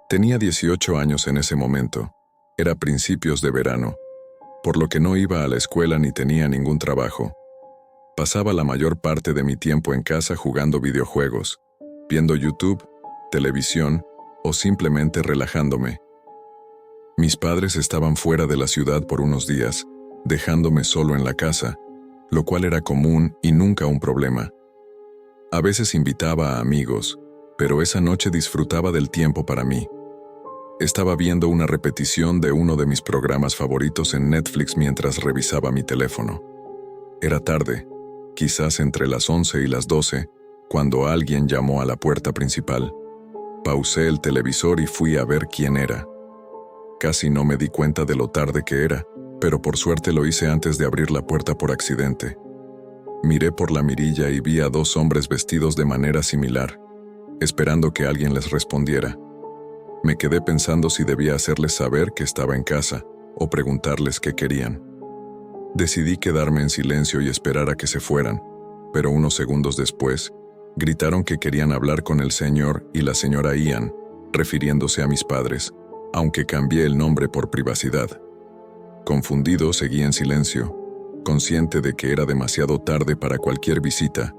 Tenía 18 años en ese momento. Era principios de verano, por lo que no iba a la escuela ni tenía ningún trabajo. Pasaba la mayor parte de mi tiempo en casa jugando videojuegos, viendo YouTube, televisión o simplemente relajándome. Mis padres estaban fuera de la ciudad por unos días, dejándome solo en la casa, lo cual era común y nunca un problema. A veces invitaba a amigos, pero esa noche disfrutaba del tiempo para mí. Estaba viendo una repetición de uno de mis programas favoritos en Netflix mientras revisaba mi teléfono. Era tarde, quizás entre las 11 y las 12, cuando alguien llamó a la puerta principal. Pausé el televisor y fui a ver quién era. Casi no me di cuenta de lo tarde que era, pero por suerte lo hice antes de abrir la puerta por accidente. Miré por la mirilla y vi a dos hombres vestidos de manera similar, esperando que alguien les respondiera. Me quedé pensando si debía hacerles saber que estaba en casa o preguntarles qué querían. Decidí quedarme en silencio y esperar a que se fueran, pero unos segundos después, gritaron que querían hablar con el señor y la señora Ian, refiriéndose a mis padres, aunque cambié el nombre por privacidad. Confundido, seguí en silencio, consciente de que era demasiado tarde para cualquier visita,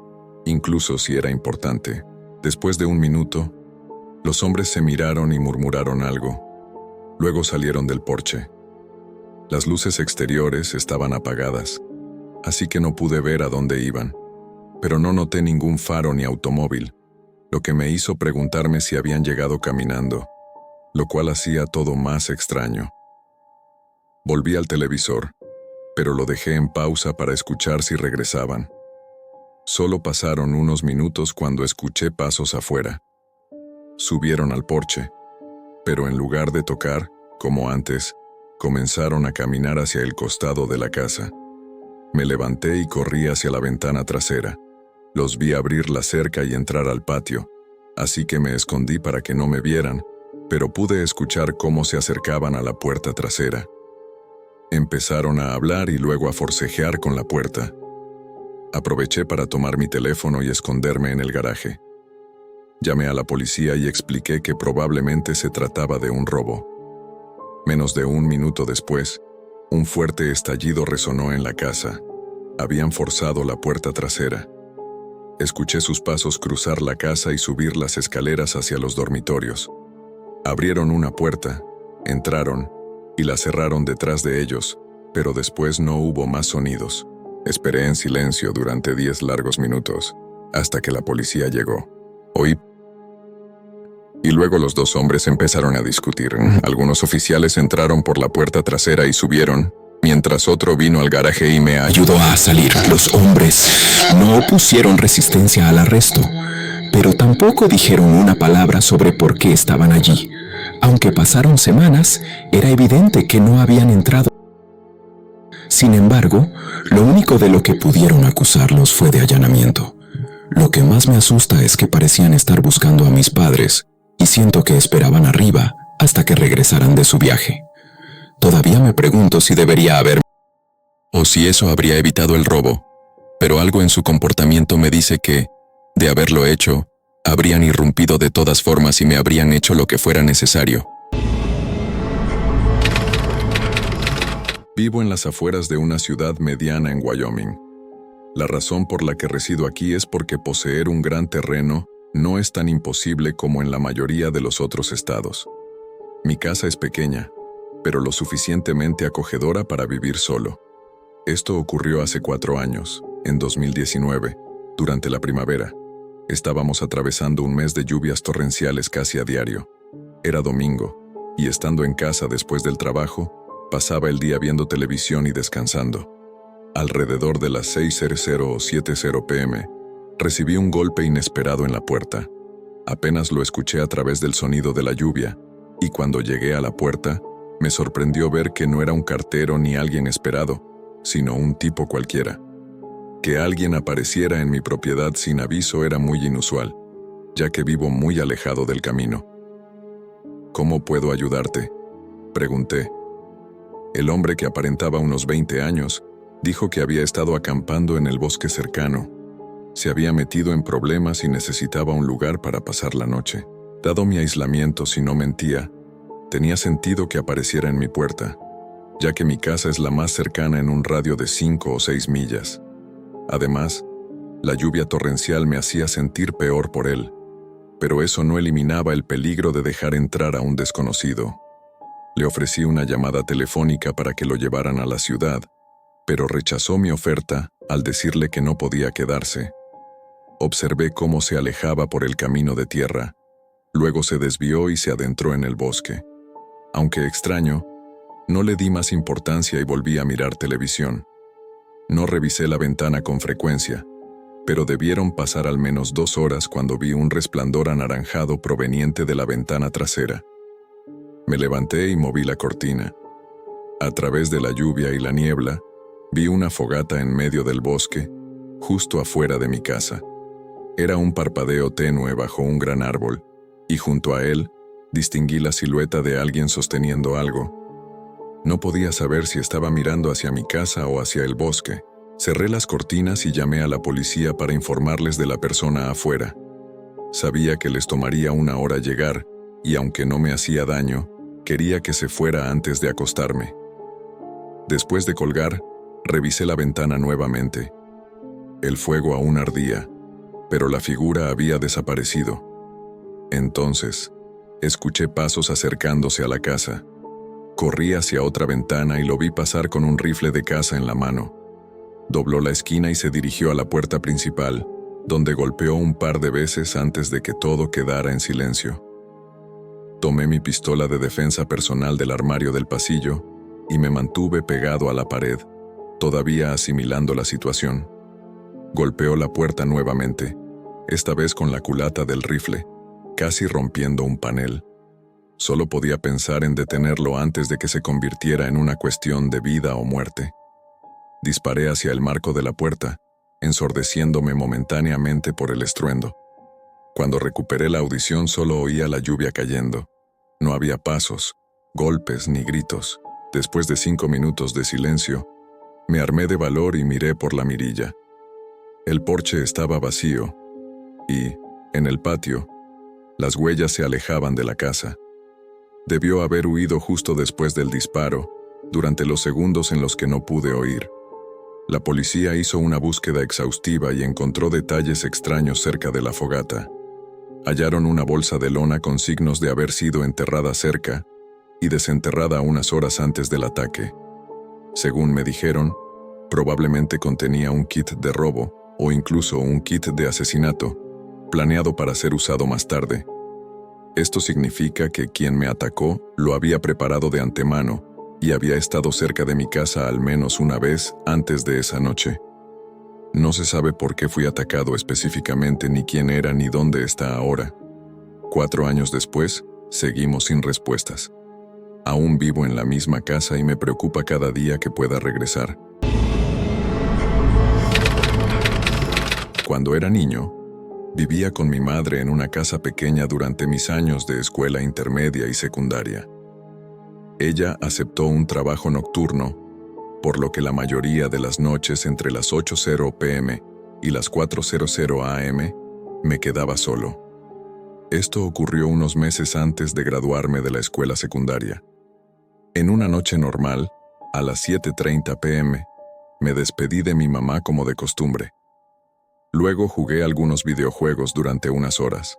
incluso si era importante. Después de un minuto, los hombres se miraron y murmuraron algo. Luego salieron del porche. Las luces exteriores estaban apagadas, así que no pude ver a dónde iban, pero no noté ningún faro ni automóvil, lo que me hizo preguntarme si habían llegado caminando, lo cual hacía todo más extraño. Volví al televisor, pero lo dejé en pausa para escuchar si regresaban. Solo pasaron unos minutos cuando escuché pasos afuera. Subieron al porche, pero en lugar de tocar, como antes, comenzaron a caminar hacia el costado de la casa. Me levanté y corrí hacia la ventana trasera. Los vi abrir la cerca y entrar al patio, así que me escondí para que no me vieran, pero pude escuchar cómo se acercaban a la puerta trasera. Empezaron a hablar y luego a forcejear con la puerta. Aproveché para tomar mi teléfono y esconderme en el garaje. Llamé a la policía y expliqué que probablemente se trataba de un robo. Menos de un minuto después, un fuerte estallido resonó en la casa. Habían forzado la puerta trasera. Escuché sus pasos cruzar la casa y subir las escaleras hacia los dormitorios. Abrieron una puerta, entraron y la cerraron detrás de ellos, pero después no hubo más sonidos. Esperé en silencio durante 10 largos minutos, hasta que la policía llegó. Oí. Y luego los dos hombres empezaron a discutir. Algunos oficiales entraron por la puerta trasera y subieron, mientras otro vino al garaje y me ayudó a salir. Los hombres no opusieron resistencia al arresto, pero tampoco dijeron una palabra sobre por qué estaban allí. Aunque pasaron semanas, era evidente que no habían entrado. Sin embargo, lo único de lo que pudieron acusarlos fue de allanamiento. Lo que más me asusta es que parecían estar buscando a mis padres, y siento que esperaban arriba hasta que regresaran de su viaje. Todavía me pregunto si debería haber o si eso habría evitado el robo, pero algo en su comportamiento me dice que, de haberlo hecho, habrían irrumpido de todas formas y me habrían hecho lo que fuera necesario. Vivo en las afueras de una ciudad mediana en Wyoming. La razón por la que resido aquí es porque poseer un gran terreno no es tan imposible como en la mayoría de los otros estados. Mi casa es pequeña, pero lo suficientemente acogedora para vivir solo. Esto ocurrió hace 4 años, en 2019, durante la primavera. Estábamos atravesando un mes de lluvias torrenciales casi a diario. Era domingo, y estando en casa después del trabajo, pasaba el día viendo televisión y descansando. Alrededor de las 6:00 o 7:00 p.m., recibí un golpe inesperado en la puerta. Apenas lo escuché a través del sonido de la lluvia, y cuando llegué a la puerta, me sorprendió ver que no era un cartero ni alguien esperado, sino un tipo cualquiera. Que alguien apareciera en mi propiedad sin aviso era muy inusual, ya que vivo muy alejado del camino. ¿Cómo puedo ayudarte?, pregunté. El hombre, que aparentaba unos 20 años, dijo que había estado acampando en el bosque cercano. Se había metido en problemas y necesitaba un lugar para pasar la noche. Dado mi aislamiento, si no mentía, tenía sentido que apareciera en mi puerta, ya que mi casa es la más cercana en un radio de 5 o 6 millas. Además, la lluvia torrencial me hacía sentir peor por él, pero eso no eliminaba el peligro de dejar entrar a un desconocido. Le ofrecí una llamada telefónica para que lo llevaran a la ciudad, pero rechazó mi oferta al decirle que no podía quedarse. Observé cómo se alejaba por el camino de tierra. Luego se desvió y se adentró en el bosque. Aunque extraño, no le di más importancia y volví a mirar televisión. No revisé la ventana con frecuencia, pero debieron pasar al menos 2 horas cuando vi un resplandor anaranjado proveniente de la ventana trasera. Me levanté y moví la cortina. A través de la lluvia y la niebla, vi una fogata en medio del bosque, justo afuera de mi casa. Era un parpadeo tenue bajo un gran árbol, y junto a él, distinguí la silueta de alguien sosteniendo algo. No podía saber si estaba mirando hacia mi casa o hacia el bosque. Cerré las cortinas y llamé a la policía para informarles de la persona afuera. Sabía que les tomaría 1 hora llegar, y aunque no me hacía daño, quería que se fuera antes de acostarme. Después de colgar, revisé la ventana nuevamente. El fuego aún ardía, pero la figura había desaparecido. Entonces, escuché pasos acercándose a la casa. Corrí hacia otra ventana y lo vi pasar con un rifle de caza en la mano. Dobló la esquina y se dirigió a la puerta principal, donde golpeó un par de veces antes de que todo quedara en silencio. Tomé mi pistola de defensa personal del armario del pasillo y me mantuve pegado a la pared, todavía asimilando la situación. Golpeó la puerta nuevamente, esta vez con la culata del rifle, casi rompiendo un panel. Solo podía pensar en detenerlo antes de que se convirtiera en una cuestión de vida o muerte. Disparé hacia el marco de la puerta, ensordeciéndome momentáneamente por el estruendo. Cuando recuperé la audición solo oía la lluvia cayendo. No había pasos, golpes ni gritos. Después de 5 minutos de silencio, me armé de valor y miré por la mirilla. El porche estaba vacío y, en el patio, las huellas se alejaban de la casa. Debió haber huido justo después del disparo, durante los segundos en los que no pude oír. La policía hizo una búsqueda exhaustiva y encontró detalles extraños cerca de la fogata. Hallaron una bolsa de lona con signos de haber sido enterrada cerca y desenterrada unas horas antes del ataque. Según me dijeron, probablemente contenía un kit de robo o incluso un kit de asesinato, planeado para ser usado más tarde. Esto significa que quien me atacó lo había preparado de antemano y había estado cerca de mi casa al menos una vez antes de esa noche. No se sabe por qué fui atacado específicamente, ni quién era, ni dónde está ahora. 4 años después, seguimos sin respuestas. Aún vivo en la misma casa y me preocupa cada día que pueda regresar. Cuando era niño, vivía con mi madre en una casa pequeña durante mis años de escuela intermedia y secundaria. Ella aceptó un trabajo nocturno, por lo que la mayoría de las noches entre las 8:00 p.m. y las 4:00 a.m. me quedaba solo. Esto ocurrió unos meses antes de graduarme de la escuela secundaria. En una noche normal, a las 7:30 p.m., me despedí de mi mamá como de costumbre. Luego jugué algunos videojuegos durante unas horas.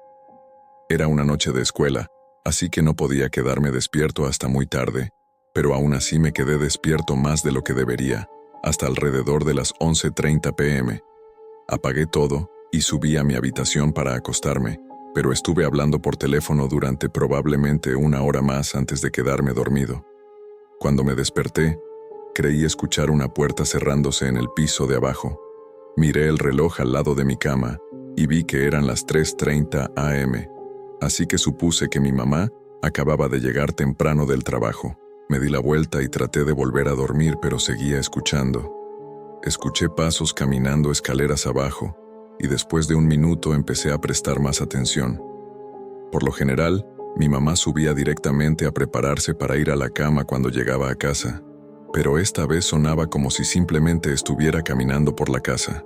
Era una noche de escuela, así que no podía quedarme despierto hasta muy tarde, pero aún así me quedé despierto más de lo que debería, hasta alrededor de las 11:30 p.m. Apagué todo y subí a mi habitación para acostarme, pero estuve hablando por teléfono durante probablemente 1 hora más antes de quedarme dormido. Cuando me desperté, creí escuchar una puerta cerrándose en el piso de abajo. Miré el reloj al lado de mi cama y vi que eran las 3:30 a.m., así que supuse que mi mamá acababa de llegar temprano del trabajo. Me di la vuelta y traté de volver a dormir, pero seguía escuchando. Escuché pasos caminando escaleras abajo, y después de 1 minuto empecé a prestar más atención. Por lo general, mi mamá subía directamente a prepararse para ir a la cama cuando llegaba a casa, pero esta vez sonaba como si simplemente estuviera caminando por la casa.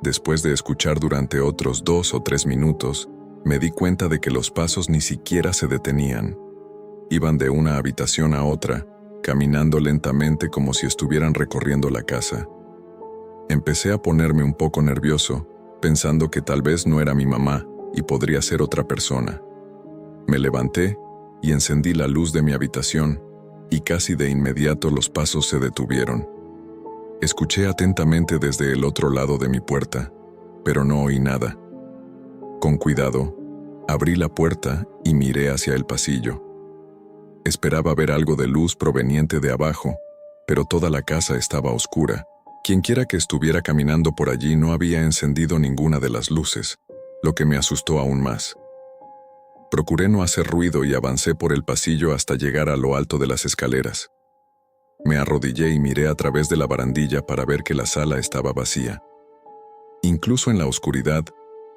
Después de escuchar durante otros 2 o 3 minutos, Me di cuenta de que los pasos ni siquiera se detenían. Iban de una habitación a otra, caminando lentamente como si estuvieran recorriendo la casa. Empecé a ponerme un poco nervioso, pensando que tal vez no era mi mamá y podría ser otra persona. Me levanté y encendí la luz de mi habitación, y casi de inmediato los pasos se detuvieron. Escuché atentamente desde el otro lado de mi puerta, pero no oí nada. Con cuidado, abrí la puerta y miré hacia el pasillo. Esperaba ver algo de luz proveniente de abajo, pero toda la casa estaba oscura. Quienquiera que estuviera caminando por allí no había encendido ninguna de las luces, lo que me asustó aún más. Procuré no hacer ruido y avancé por el pasillo hasta llegar a lo alto de las escaleras. Me arrodillé y miré a través de la barandilla para ver que la sala estaba vacía. Incluso en la oscuridad,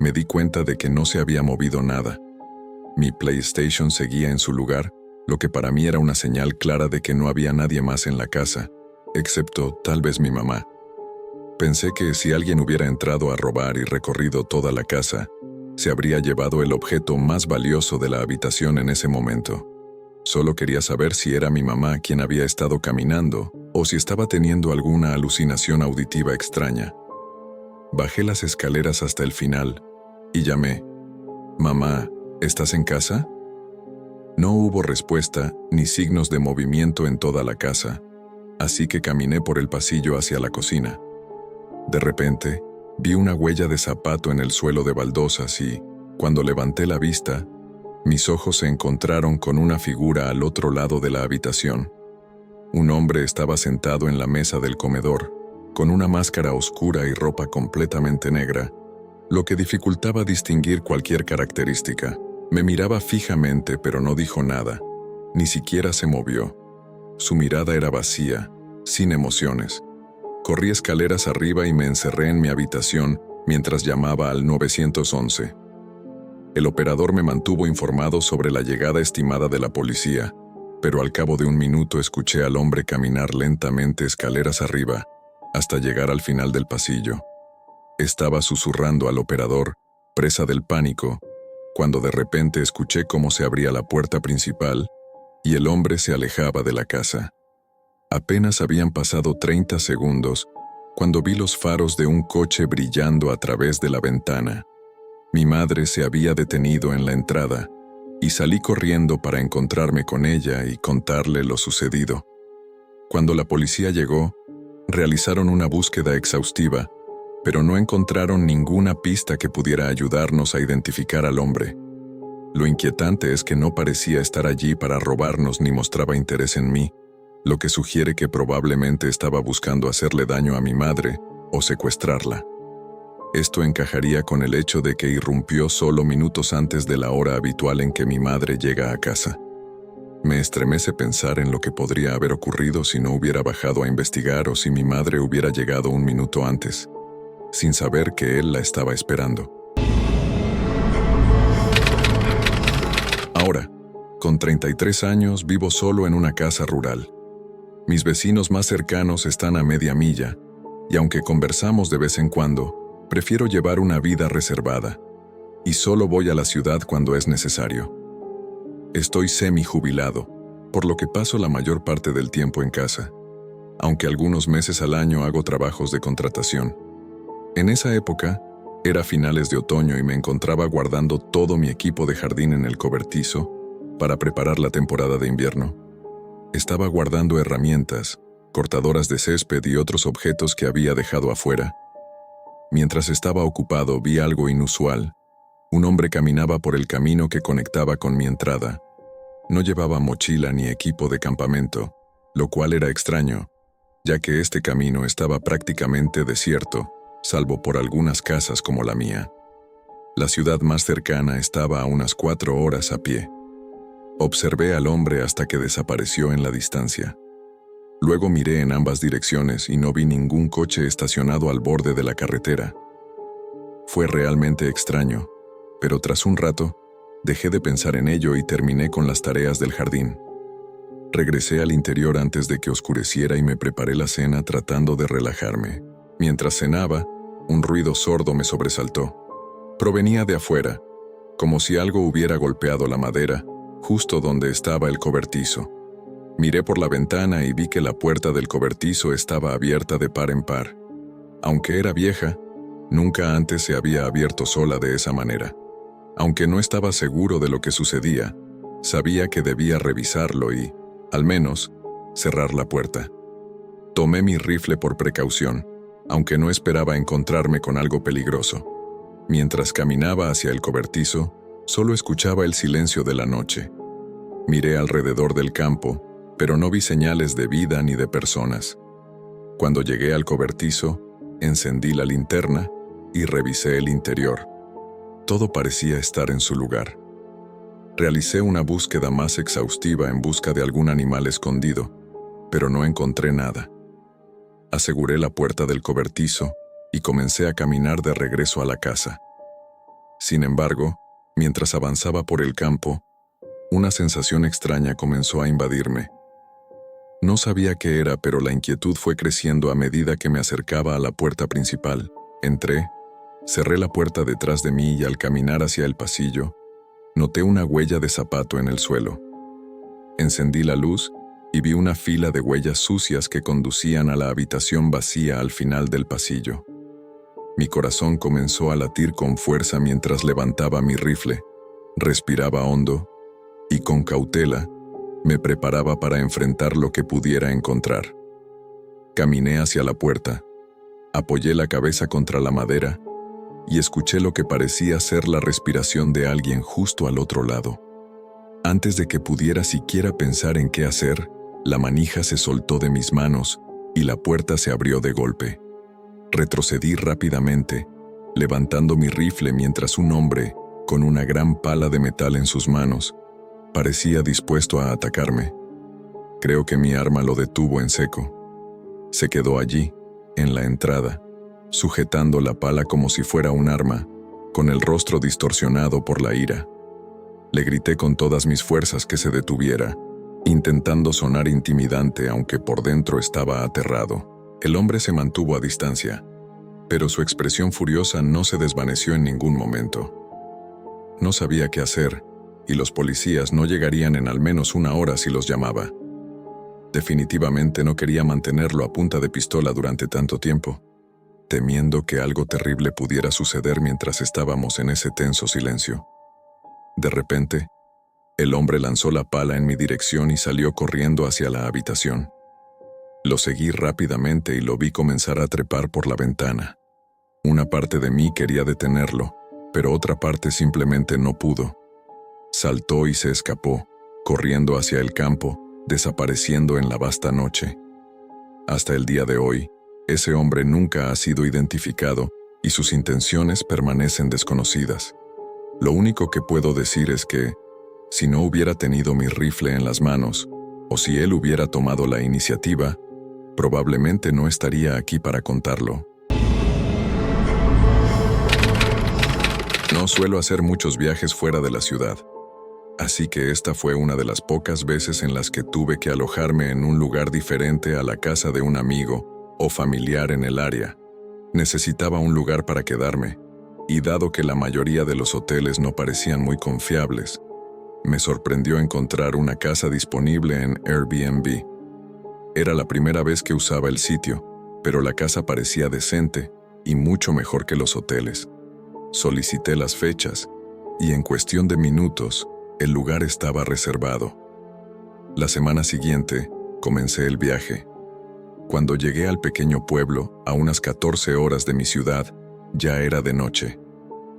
me di cuenta de que no se había movido nada. Mi PlayStation seguía en su lugar, lo que para mí era una señal clara de que no había nadie más en la casa, excepto tal vez mi mamá. Pensé que si alguien hubiera entrado a robar y recorrido toda la casa, se habría llevado el objeto más valioso de la habitación en ese momento. Solo quería saber si era mi mamá quien había estado caminando o si estaba teniendo alguna alucinación auditiva extraña. Bajé las escaleras hasta el final y llamé: «Mamá, ¿estás en casa?». No hubo respuesta ni signos de movimiento en toda la casa, así que caminé por el pasillo hacia la cocina. De repente, vi una huella de zapato en el suelo de baldosas y, cuando levanté la vista, mis ojos se encontraron con una figura al otro lado de la habitación. Un hombre estaba sentado en la mesa del comedor, con una máscara oscura y ropa completamente negra, lo que dificultaba distinguir cualquier característica. Me miraba fijamente, pero no dijo nada, ni siquiera se movió. Su mirada era vacía, sin emociones. Corrí escaleras arriba y me encerré en mi habitación mientras llamaba al 911. El operador me mantuvo informado sobre la llegada estimada de la policía, pero al cabo de un minuto escuché al hombre caminar lentamente escaleras arriba, hasta llegar al final del pasillo. Estaba susurrando al operador, presa del pánico, cuando de repente escuché cómo se abría la puerta principal y el hombre se alejaba de la casa. Apenas habían pasado 30 segundos cuando vi los faros de un coche brillando a través de la ventana. Mi madre se había detenido en la entrada y salí corriendo para encontrarme con ella y contarle lo sucedido. Cuando la policía llegó, realizaron una búsqueda exhaustiva, pero no encontraron ninguna pista que pudiera ayudarnos a identificar al hombre. Lo inquietante es que no parecía estar allí para robarnos ni mostraba interés en mí, lo que sugiere que probablemente estaba buscando hacerle daño a mi madre o secuestrarla. Esto encajaría con el hecho de que irrumpió solo minutos antes de la hora habitual en que mi madre llega a casa. Me estremece pensar en lo que podría haber ocurrido si no hubiera bajado a investigar o si mi madre hubiera llegado un minuto antes, sin saber que él la estaba esperando. Ahora, con 33 años, vivo solo en una casa rural. Mis vecinos más cercanos están a media milla, y aunque conversamos de vez en cuando, prefiero llevar una vida reservada, y solo voy a la ciudad cuando es necesario. Estoy semi-jubilado, por lo que paso la mayor parte del tiempo en casa, aunque algunos meses al año hago trabajos de contratación. En esa época, era finales de otoño y me encontraba guardando todo mi equipo de jardín en el cobertizo para preparar la temporada de invierno. Estaba guardando herramientas, cortadoras de césped y otros objetos que había dejado afuera. Mientras estaba ocupado, vi algo inusual. Un hombre caminaba por el camino que conectaba con mi entrada. No llevaba mochila ni equipo de campamento, lo cual era extraño, ya que este camino estaba prácticamente desierto, salvo por algunas casas como la mía. La ciudad más cercana estaba a unas 4 horas a pie. Observé al hombre hasta que desapareció en la distancia. Luego miré en ambas direcciones y no vi ningún coche estacionado al borde de la carretera. Fue realmente extraño, pero tras un rato, dejé de pensar en ello y terminé con las tareas del jardín. Regresé al interior antes de que oscureciera y me preparé la cena tratando de relajarme. Mientras cenaba, un ruido sordo me sobresaltó. Provenía de afuera, como si algo hubiera golpeado la madera, justo donde estaba el cobertizo. Miré por la ventana y vi que la puerta del cobertizo estaba abierta de par en par. Aunque era vieja, nunca antes se había abierto sola de esa manera. Aunque no estaba seguro de lo que sucedía, sabía que debía revisarlo y, al menos, cerrar la puerta. Tomé mi rifle por precaución, aunque no esperaba encontrarme con algo peligroso. Mientras caminaba hacia el cobertizo, solo escuchaba el silencio de la noche. Miré alrededor del campo, pero no vi señales de vida ni de personas. Cuando llegué al cobertizo, encendí la linterna y revisé el interior. Todo parecía estar en su lugar. Realicé una búsqueda más exhaustiva en busca de algún animal escondido, pero no encontré nada. Aseguré la puerta del cobertizo y comencé a caminar de regreso a la casa. Sin embargo, mientras avanzaba por el campo, una sensación extraña comenzó a invadirme. No sabía qué era, pero la inquietud fue creciendo a medida que me acercaba a la puerta principal. Entré, cerré la puerta detrás de mí y al caminar hacia el pasillo, noté una huella de zapato en el suelo. Encendí la luz y vi una fila de huellas sucias que conducían a la habitación vacía al final del pasillo. Mi corazón comenzó a latir con fuerza mientras levantaba mi rifle, respiraba hondo y con cautela me preparaba para enfrentar lo que pudiera encontrar. Caminé hacia la puerta, apoyé la cabeza contra la madera y escuché lo que parecía ser la respiración de alguien justo al otro lado. Antes de que pudiera siquiera pensar en qué hacer, la manija se soltó de mis manos y la puerta se abrió de golpe. Retrocedí rápidamente, levantando mi rifle mientras un hombre, con una gran pala de metal en sus manos, parecía dispuesto a atacarme. Creo que mi arma lo detuvo en seco. Se quedó allí, en la entrada, sujetando la pala como si fuera un arma, con el rostro distorsionado por la ira. Le grité con todas mis fuerzas que se detuviera, intentando sonar intimidante aunque por dentro estaba aterrado. El hombre se mantuvo a distancia, pero su expresión furiosa no se desvaneció en ningún momento. No sabía qué hacer, y los policías no llegarían en al menos una hora si los llamaba. Definitivamente no quería mantenerlo a punta de pistola durante tanto tiempo, temiendo que algo terrible pudiera suceder mientras estábamos en ese tenso silencio. De repente, el hombre lanzó la pala en mi dirección y salió corriendo hacia la habitación. Lo seguí rápidamente y lo vi comenzar a trepar por la ventana. Una parte de mí quería detenerlo, pero otra parte simplemente no pudo. Saltó y se escapó, corriendo hacia el campo, desapareciendo en la vasta noche. Hasta el día de hoy, ese hombre nunca ha sido identificado y sus intenciones permanecen desconocidas. Lo único que puedo decir es que, si no hubiera tenido mi rifle en las manos, o si él hubiera tomado la iniciativa, probablemente no estaría aquí para contarlo. No suelo hacer muchos viajes fuera de la ciudad, así que esta fue una de las pocas veces en las que tuve que alojarme en un lugar diferente a la casa de un amigo o familiar en el área. Necesitaba un lugar para quedarme, y dado que la mayoría de los hoteles no parecían muy confiables, me sorprendió encontrar una casa disponible en Airbnb. Era la primera vez que usaba el sitio, pero la casa parecía decente y mucho mejor que los hoteles. Solicité las fechas, y en cuestión de minutos, el lugar estaba reservado. La semana siguiente, comencé el viaje. Cuando llegué al pequeño pueblo, a unas 14 horas de mi ciudad, ya era de noche.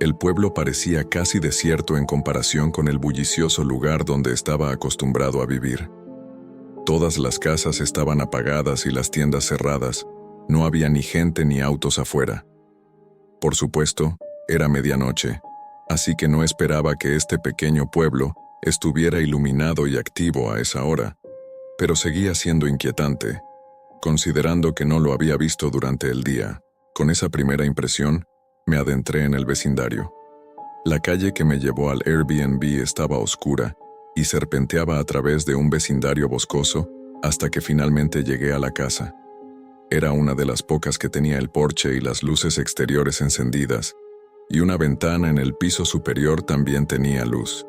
El pueblo parecía casi desierto en comparación con el bullicioso lugar donde estaba acostumbrado a vivir. Todas las casas estaban apagadas y las tiendas cerradas. No había ni gente ni autos afuera. Por supuesto, era medianoche, así que no esperaba que este pequeño pueblo estuviera iluminado y activo a esa hora, pero seguía siendo inquietante, considerando que no lo había visto durante el día. Con esa primera impresión, me adentré en el vecindario. La calle que me llevó al Airbnb estaba oscura y serpenteaba a través de un vecindario boscoso hasta que finalmente llegué a la casa. Era una de las pocas que tenía el porche y las luces exteriores encendidas, y una ventana en el piso superior también tenía luz.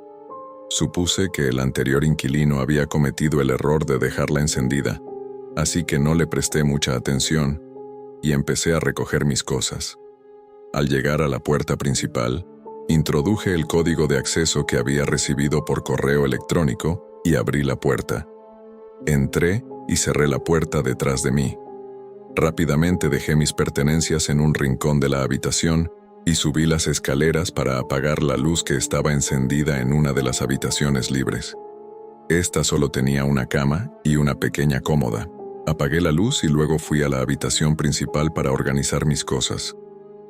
Supuse que el anterior inquilino había cometido el error de dejarla encendida, así que no le presté mucha atención y empecé a recoger mis cosas. Al llegar a la puerta principal, introduje el código de acceso que había recibido por correo electrónico y abrí la puerta. Entré y cerré la puerta detrás de mí. Rápidamente dejé mis pertenencias en un rincón de la habitación y subí las escaleras para apagar la luz que estaba encendida en una de las habitaciones libres. Esta solo tenía una cama y una pequeña cómoda. Apagué la luz y luego fui a la habitación principal para organizar mis cosas.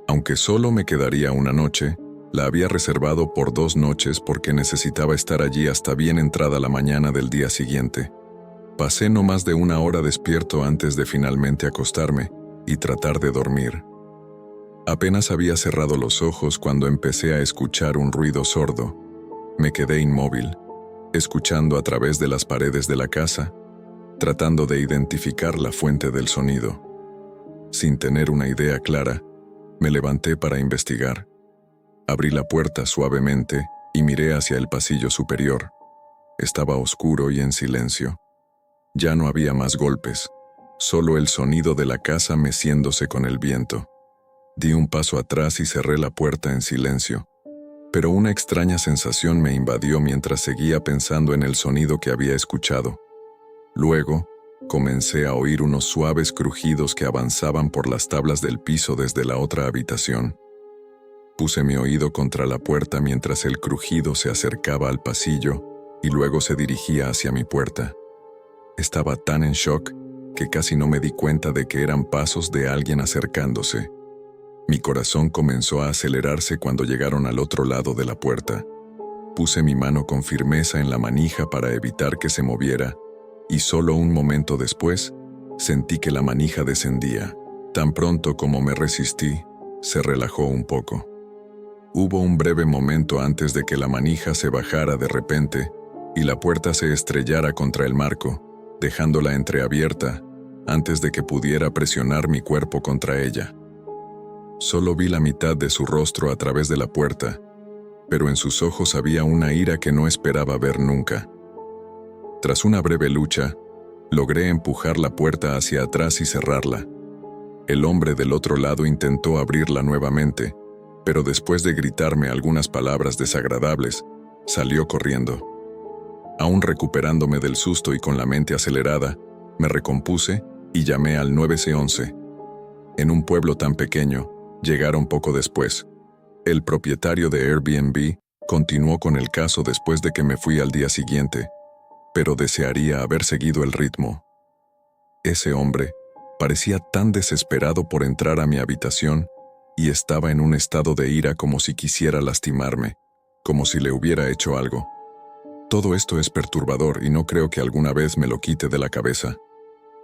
Aunque solo me quedaría una noche, la había reservado por 2 noches porque necesitaba estar allí hasta bien entrada la mañana del día siguiente. Pasé no más de 1 hora despierto antes de finalmente acostarme y tratar de dormir. Apenas había cerrado los ojos cuando empecé a escuchar un ruido sordo. Me quedé inmóvil, escuchando a través de las paredes de la casa, tratando de identificar la fuente del sonido. Sin tener una idea clara, me levanté para investigar. Abrí la puerta suavemente y miré hacia el pasillo superior. Estaba oscuro y en silencio. Ya no había más golpes, solo el sonido de la casa meciéndose con el viento. Di un paso atrás y cerré la puerta en silencio, pero una extraña sensación me invadió mientras seguía pensando en el sonido que había escuchado. Luego, comencé a oír unos suaves crujidos que avanzaban por las tablas del piso desde la otra habitación. Puse mi oído contra la puerta mientras el crujido se acercaba al pasillo y luego se dirigía hacia mi puerta. Estaba tan en shock que casi no me di cuenta de que eran pasos de alguien acercándose. Mi corazón comenzó a acelerarse cuando llegaron al otro lado de la puerta. Puse mi mano con firmeza en la manija para evitar que se moviera, y solo un momento después, sentí que la manija descendía. Tan pronto como me resistí, se relajó un poco. Hubo un breve momento antes de que la manija se bajara de repente y la puerta se estrellara contra el marco, dejándola entreabierta antes de que pudiera presionar mi cuerpo contra ella. Solo vi la mitad de su rostro a través de la puerta, pero en sus ojos había una ira que no esperaba ver nunca. Tras una breve lucha, logré empujar la puerta hacia atrás y cerrarla. El hombre del otro lado intentó abrirla nuevamente, pero después de gritarme algunas palabras desagradables, salió corriendo. Aún recuperándome del susto y con la mente acelerada, me recompuse y llamé al 911. En un pueblo tan pequeño, llegaron poco después. El propietario de Airbnb continuó con el caso después de que me fui al día siguiente, pero desearía haber seguido el ritmo. Ese hombre parecía tan desesperado por entrar a mi habitación y estaba en un estado de ira como si quisiera lastimarme, como si le hubiera hecho algo. Todo esto es perturbador y no creo que alguna vez me lo quite de la cabeza.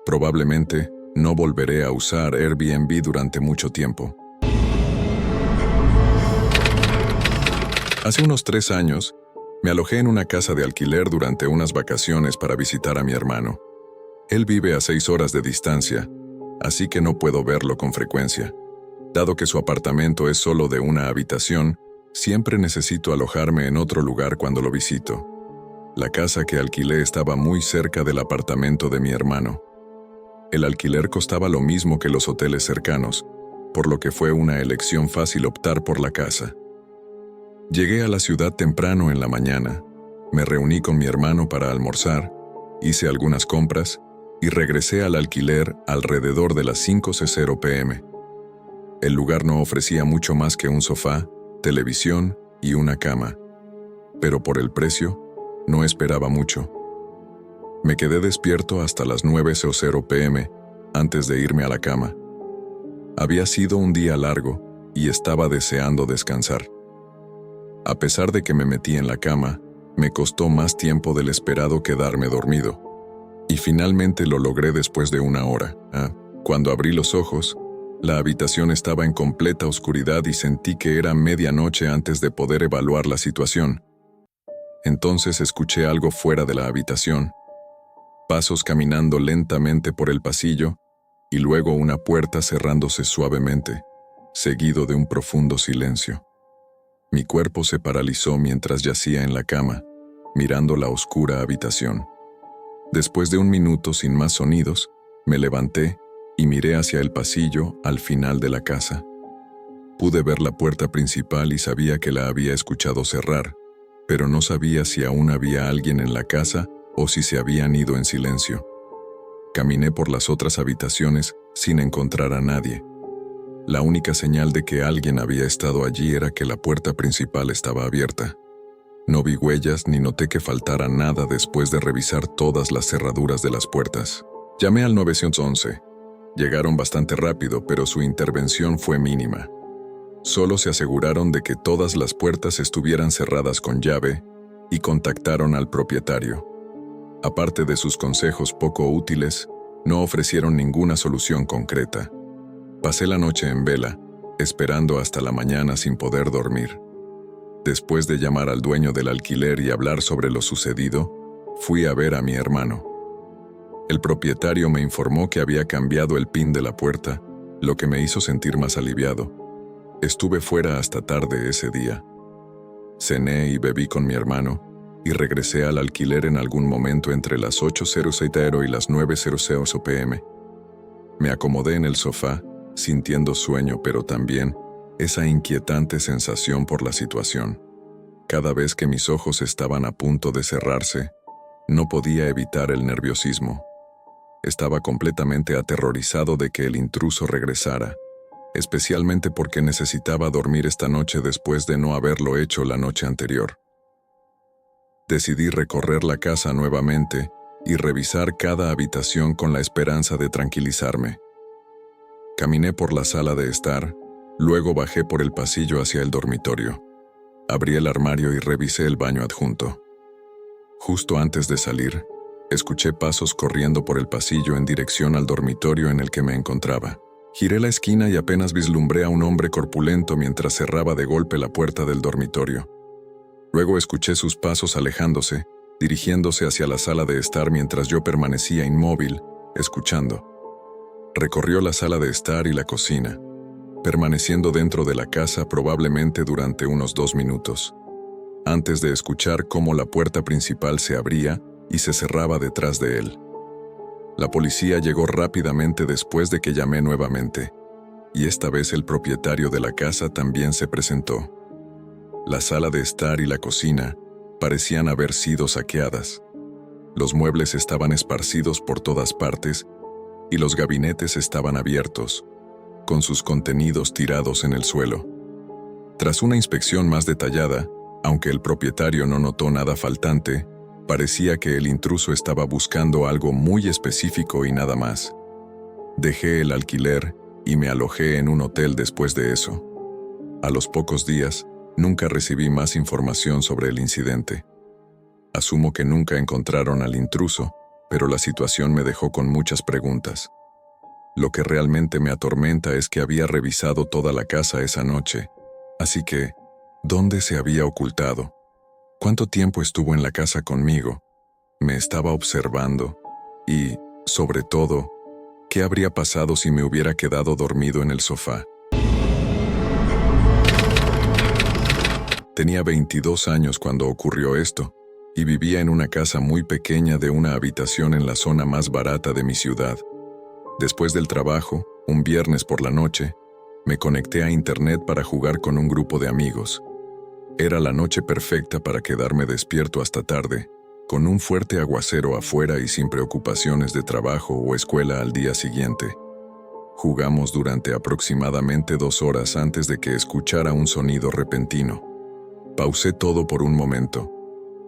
Probablemente no volveré a usar Airbnb durante mucho tiempo. Hace unos 3 años, me alojé en una casa de alquiler durante unas vacaciones para visitar a mi hermano. Él vive a 6 horas de distancia, así que no puedo verlo con frecuencia. Dado que su apartamento es solo de una habitación, siempre necesito alojarme en otro lugar cuando lo visito. La casa que alquilé estaba muy cerca del apartamento de mi hermano. El alquiler costaba lo mismo que los hoteles cercanos, por lo que fue una elección fácil optar por la casa. Llegué a la ciudad temprano en la mañana, me reuní con mi hermano para almorzar, hice algunas compras y regresé al alquiler alrededor de las 5:00 p.m. El lugar no ofrecía mucho más que un sofá, televisión y una cama, pero por el precio, no esperaba mucho. Me quedé despierto hasta las 9:00 p.m. antes de irme a la cama. Había sido un día largo y estaba deseando descansar. A pesar de que me metí en la cama, me costó más tiempo del esperado quedarme dormido. Y finalmente lo logré después de 1 hora. Cuando abrí los ojos, la habitación estaba en completa oscuridad y sentí que era medianoche antes de poder evaluar la situación. Entonces escuché algo fuera de la habitación, pasos caminando lentamente por el pasillo y luego una puerta cerrándose suavemente, seguido de un profundo silencio. Mi cuerpo se paralizó mientras yacía en la cama, mirando la oscura habitación. Después de un minuto sin más sonidos, me levanté y miré hacia el pasillo al final de la casa. Pude ver la puerta principal y sabía que la había escuchado cerrar, pero no sabía si aún había alguien en la casa o si se habían ido en silencio. Caminé por las otras habitaciones sin encontrar a nadie. La única señal de que alguien había estado allí era que la puerta principal estaba abierta. No vi huellas ni noté que faltara nada después de revisar todas las cerraduras de las puertas. Llamé al 911. Llegaron bastante rápido, pero su intervención fue mínima. Solo se aseguraron de que todas las puertas estuvieran cerradas con llave y contactaron al propietario. Aparte de sus consejos poco útiles, no ofrecieron ninguna solución concreta. Pasé la noche en vela, esperando hasta la mañana sin poder dormir. Después de llamar al dueño del alquiler y hablar sobre lo sucedido, fui a ver a mi hermano. El propietario me informó que había cambiado el pin de la puerta, lo que me hizo sentir más aliviado. Estuve fuera hasta tarde ese día. Cené y bebí con mi hermano, y regresé al alquiler en algún momento entre las 8:00 y las 9:00 p.m. Me acomodé en el sofá, sintiendo sueño, pero también esa inquietante sensación por la situación. Cada vez que mis ojos estaban a punto de cerrarse, no podía evitar el nerviosismo. Estaba completamente aterrorizado de que el intruso regresara, especialmente porque necesitaba dormir esta noche después de no haberlo hecho la noche anterior. Decidí recorrer la casa nuevamente y revisar cada habitación con la esperanza de tranquilizarme. Caminé por la sala de estar, luego bajé por el pasillo hacia el dormitorio. Abrí el armario y revisé el baño adjunto. Justo antes de salir, escuché pasos corriendo por el pasillo en dirección al dormitorio en el que me encontraba. Giré la esquina y apenas vislumbré a un hombre corpulento mientras cerraba de golpe la puerta del dormitorio. Luego escuché sus pasos alejándose, dirigiéndose hacia la sala de estar mientras yo permanecía inmóvil, escuchando. Recorrió la sala de estar y la cocina, permaneciendo dentro de la casa probablemente durante unos 2 minutos, antes de escuchar cómo la puerta principal se abría y se cerraba detrás de él. La policía llegó rápidamente después de que llamé nuevamente, y esta vez el propietario de la casa también se presentó. La sala de estar y la cocina parecían haber sido saqueadas. Los muebles estaban esparcidos por todas partes y los gabinetes estaban abiertos, con sus contenidos tirados en el suelo. Tras una inspección más detallada, aunque el propietario no notó nada faltante, parecía que el intruso estaba buscando algo muy específico y nada más. Dejé el alquiler y me alojé en un hotel después de eso. A los pocos días, nunca recibí más información sobre el incidente. Asumo que nunca encontraron al intruso, pero la situación me dejó con muchas preguntas. Lo que realmente me atormenta es que había revisado toda la casa esa noche, así que, ¿dónde se había ocultado? ¿Cuánto tiempo estuvo en la casa conmigo? ¿Me estaba observando? Y, sobre todo, ¿qué habría pasado si me hubiera quedado dormido en el sofá? Tenía 22 años cuando ocurrió esto, y vivía en una casa muy pequeña de una habitación en la zona más barata de mi ciudad. Después del trabajo, un viernes por la noche, me conecté a internet para jugar con un grupo de amigos. Era la noche perfecta para quedarme despierto hasta tarde, con un fuerte aguacero afuera y sin preocupaciones de trabajo o escuela al día siguiente. Jugamos durante aproximadamente 2 horas antes de que escuchara un sonido repentino. Pausé todo por un momento.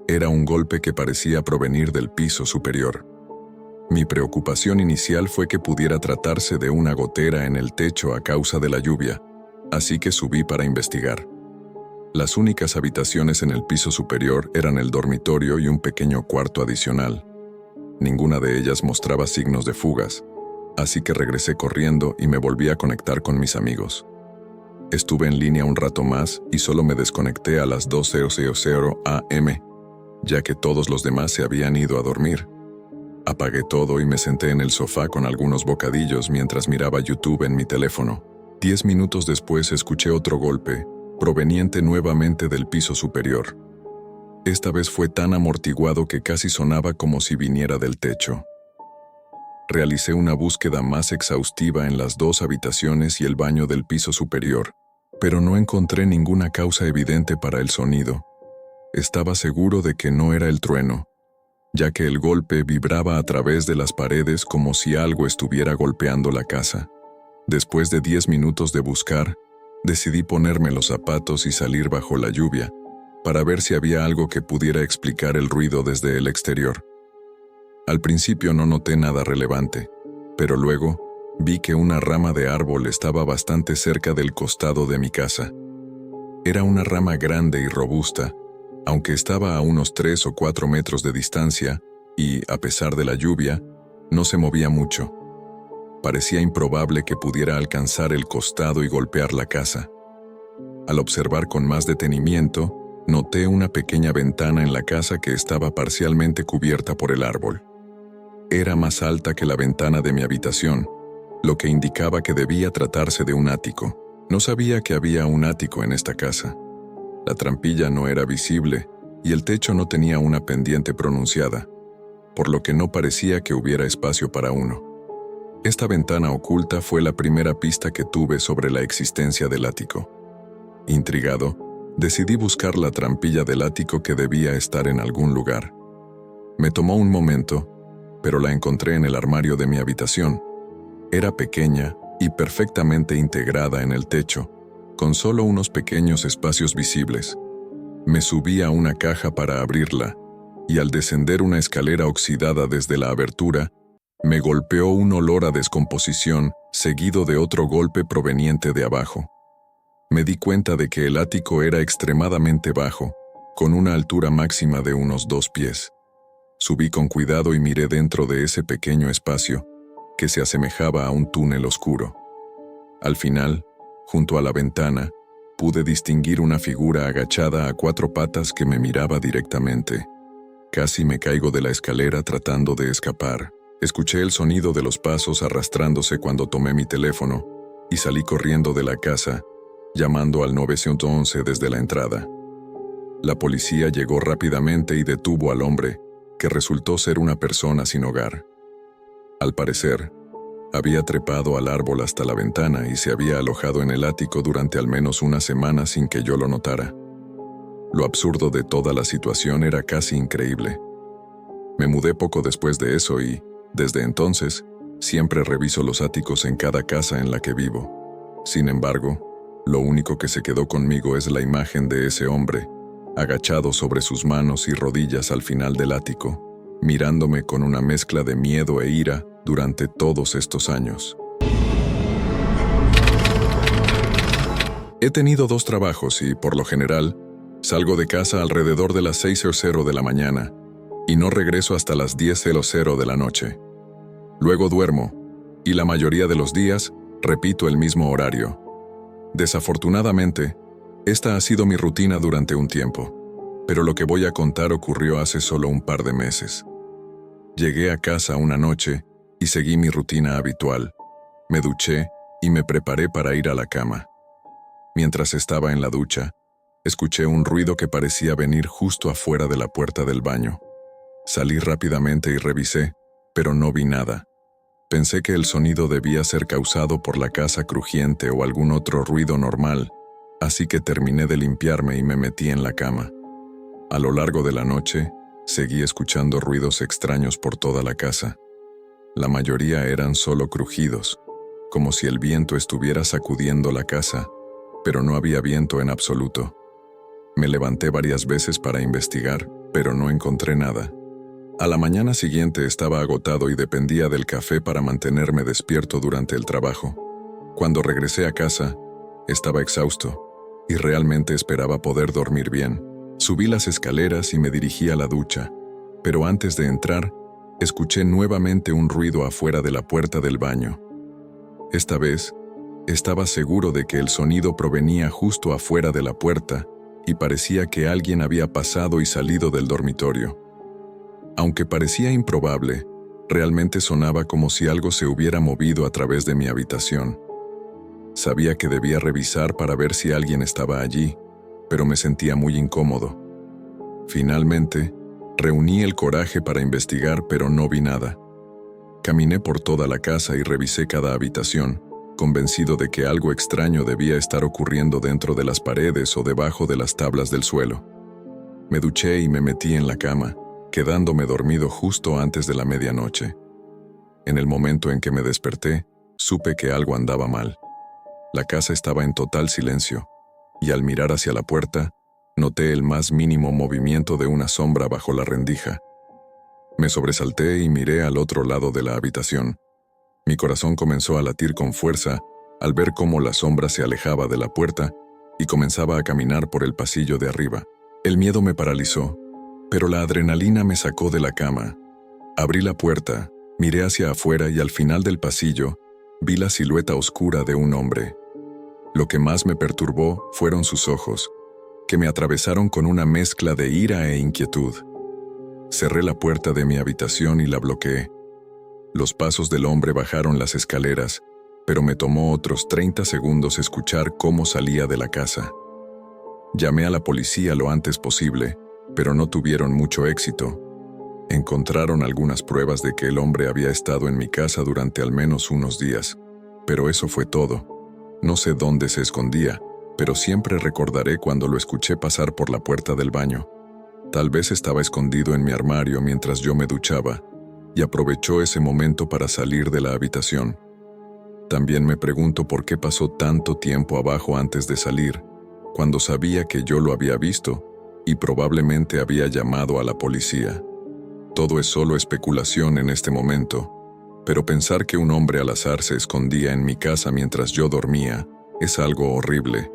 Era un golpe que parecía provenir del piso superior. Mi preocupación inicial fue que pudiera tratarse de una gotera en el techo a causa de la lluvia, así que subí para investigar. Las únicas habitaciones en el piso superior eran el dormitorio y un pequeño cuarto adicional. Ninguna de ellas mostraba signos de fugas, así que regresé corriendo y me volví a conectar con mis amigos. Estuve en línea un rato más y solo me desconecté a las 2:00 am, ya que todos los demás se habían ido a dormir. Apagué todo y me senté en el sofá con algunos bocadillos mientras miraba YouTube en mi teléfono. 10 minutos después escuché otro golpe, proveniente nuevamente del piso superior. Esta vez fue tan amortiguado que casi sonaba como si viniera del techo. Realicé una búsqueda más exhaustiva en las 2 habitaciones y el baño del piso superior, pero no encontré ninguna causa evidente para el sonido. Estaba seguro de que no era el trueno, ya que el golpe vibraba a través de las paredes como si algo estuviera golpeando la casa. Después de 10 minutos de buscar, decidí ponerme los zapatos y salir bajo la lluvia, para ver si había algo que pudiera explicar el ruido desde el exterior. Al principio no noté nada relevante, pero luego vi que una rama de árbol estaba bastante cerca del costado de mi casa. Era una rama grande y robusta, aunque estaba a unos 3 o 4 metros de distancia y, a pesar de la lluvia, no se movía mucho. Parecía improbable que pudiera alcanzar el costado y golpear la casa. Al observar con más detenimiento, noté una pequeña ventana en la casa que estaba parcialmente cubierta por el árbol. Era más alta que la ventana de mi habitación, lo que indicaba que debía tratarse de un ático. No sabía que había un ático en esta casa. La trampilla no era visible y el techo no tenía una pendiente pronunciada, por lo que no parecía que hubiera espacio para uno. Esta ventana oculta fue la primera pista que tuve sobre la existencia del ático. Intrigado, decidí buscar la trampilla del ático que debía estar en algún lugar. Me tomó un momento, pero la encontré en el armario de mi habitación. Era pequeña y perfectamente integrada en el techo, con solo unos pequeños espacios visibles. Me subí a una caja para abrirla, y al descender una escalera oxidada desde la abertura, me golpeó un olor a descomposición, seguido de otro golpe proveniente de abajo. Me di cuenta de que el ático era extremadamente bajo, con una altura máxima de unos 2 pies. Subí con cuidado y miré dentro de ese pequeño espacio, que se asemejaba a un túnel oscuro. Al final, junto a la ventana, pude distinguir una figura agachada a 4 patas que me miraba directamente. Casi me caigo de la escalera tratando de escapar. Escuché el sonido de los pasos arrastrándose cuando tomé mi teléfono y salí corriendo de la casa, llamando al 911 desde la entrada. La policía llegó rápidamente y detuvo al hombre, que resultó ser una persona sin hogar. Al parecer, había trepado al árbol hasta la ventana y se había alojado en el ático durante al menos una semana sin que yo lo notara. Lo absurdo de toda la situación era casi increíble. Me mudé poco después de eso y, desde entonces, siempre reviso los áticos en cada casa en la que vivo. Sin embargo, lo único que se quedó conmigo es la imagen de ese hombre, agachado sobre sus manos y rodillas al final del ático, mirándome con una mezcla de miedo e ira durante todos estos años. He tenido 2 trabajos y, por lo general, salgo de casa alrededor de las 6:00 de la mañana y no regreso hasta las 10:00 de la noche. Luego duermo, y la mayoría de los días repito el mismo horario. Desafortunadamente, esta ha sido mi rutina durante un tiempo, pero lo que voy a contar ocurrió hace solo un par de meses. Llegué a casa una noche y seguí mi rutina habitual. Me duché y me preparé para ir a la cama. Mientras estaba en la ducha, escuché un ruido que parecía venir justo afuera de la puerta del baño. Salí rápidamente y revisé, pero no vi nada. Pensé que el sonido debía ser causado por la casa crujiente o algún otro ruido normal, así que terminé de limpiarme y me metí en la cama. A lo largo de la noche, seguí escuchando ruidos extraños por toda la casa. La mayoría eran solo crujidos, como si el viento estuviera sacudiendo la casa, pero no había viento en absoluto. Me levanté varias veces para investigar, pero no encontré nada. A la mañana siguiente estaba agotado y dependía del café para mantenerme despierto durante el trabajo. Cuando regresé a casa, estaba exhausto y realmente esperaba poder dormir bien. Subí las escaleras y me dirigí a la ducha, pero antes de entrar, escuché nuevamente un ruido afuera de la puerta del baño. Esta vez, estaba seguro de que el sonido provenía justo afuera de la puerta y parecía que alguien había pasado y salido del dormitorio. Aunque parecía improbable, realmente sonaba como si algo se hubiera movido a través de mi habitación. Sabía que debía revisar para ver si alguien estaba allí, pero me sentía muy incómodo. Finalmente, reuní el coraje para investigar, pero no vi nada. Caminé por toda la casa y revisé cada habitación, convencido de que algo extraño debía estar ocurriendo dentro de las paredes o debajo de las tablas del suelo. Me duché y me metí en la cama, quedándome dormido justo antes de la medianoche. En el momento en que me desperté, supe que algo andaba mal. La casa estaba en total silencio, y al mirar hacia la puerta, noté el más mínimo movimiento de una sombra bajo la rendija. Me sobresalté y miré al otro lado de la habitación. Mi corazón comenzó a latir con fuerza al ver cómo la sombra se alejaba de la puerta y comenzaba a caminar por el pasillo de arriba. El miedo me paralizó, pero la adrenalina me sacó de la cama. Abrí la puerta, miré hacia afuera y al final del pasillo vi la silueta oscura de un hombre. Lo que más me perturbó fueron sus ojos, que me atravesaron con una mezcla de ira e inquietud. Cerré la puerta de mi habitación y la bloqueé. Los pasos del hombre bajaron las escaleras, pero me tomó otros 30 segundos escuchar cómo salía de la casa. Llamé a la policía lo antes posible, pero no tuvieron mucho éxito. Encontraron algunas pruebas de que el hombre había estado en mi casa durante al menos unos días, pero eso fue todo. No sé dónde se escondía, pero siempre recordaré cuando lo escuché pasar por la puerta del baño. Tal vez estaba escondido en mi armario mientras yo me duchaba, y aprovechó ese momento para salir de la habitación. También me pregunto por qué pasó tanto tiempo abajo antes de salir, cuando sabía que yo lo había visto y probablemente había llamado a la policía. Todo es solo especulación en este momento, pero pensar que un hombre al azar se escondía en mi casa mientras yo dormía es algo horrible.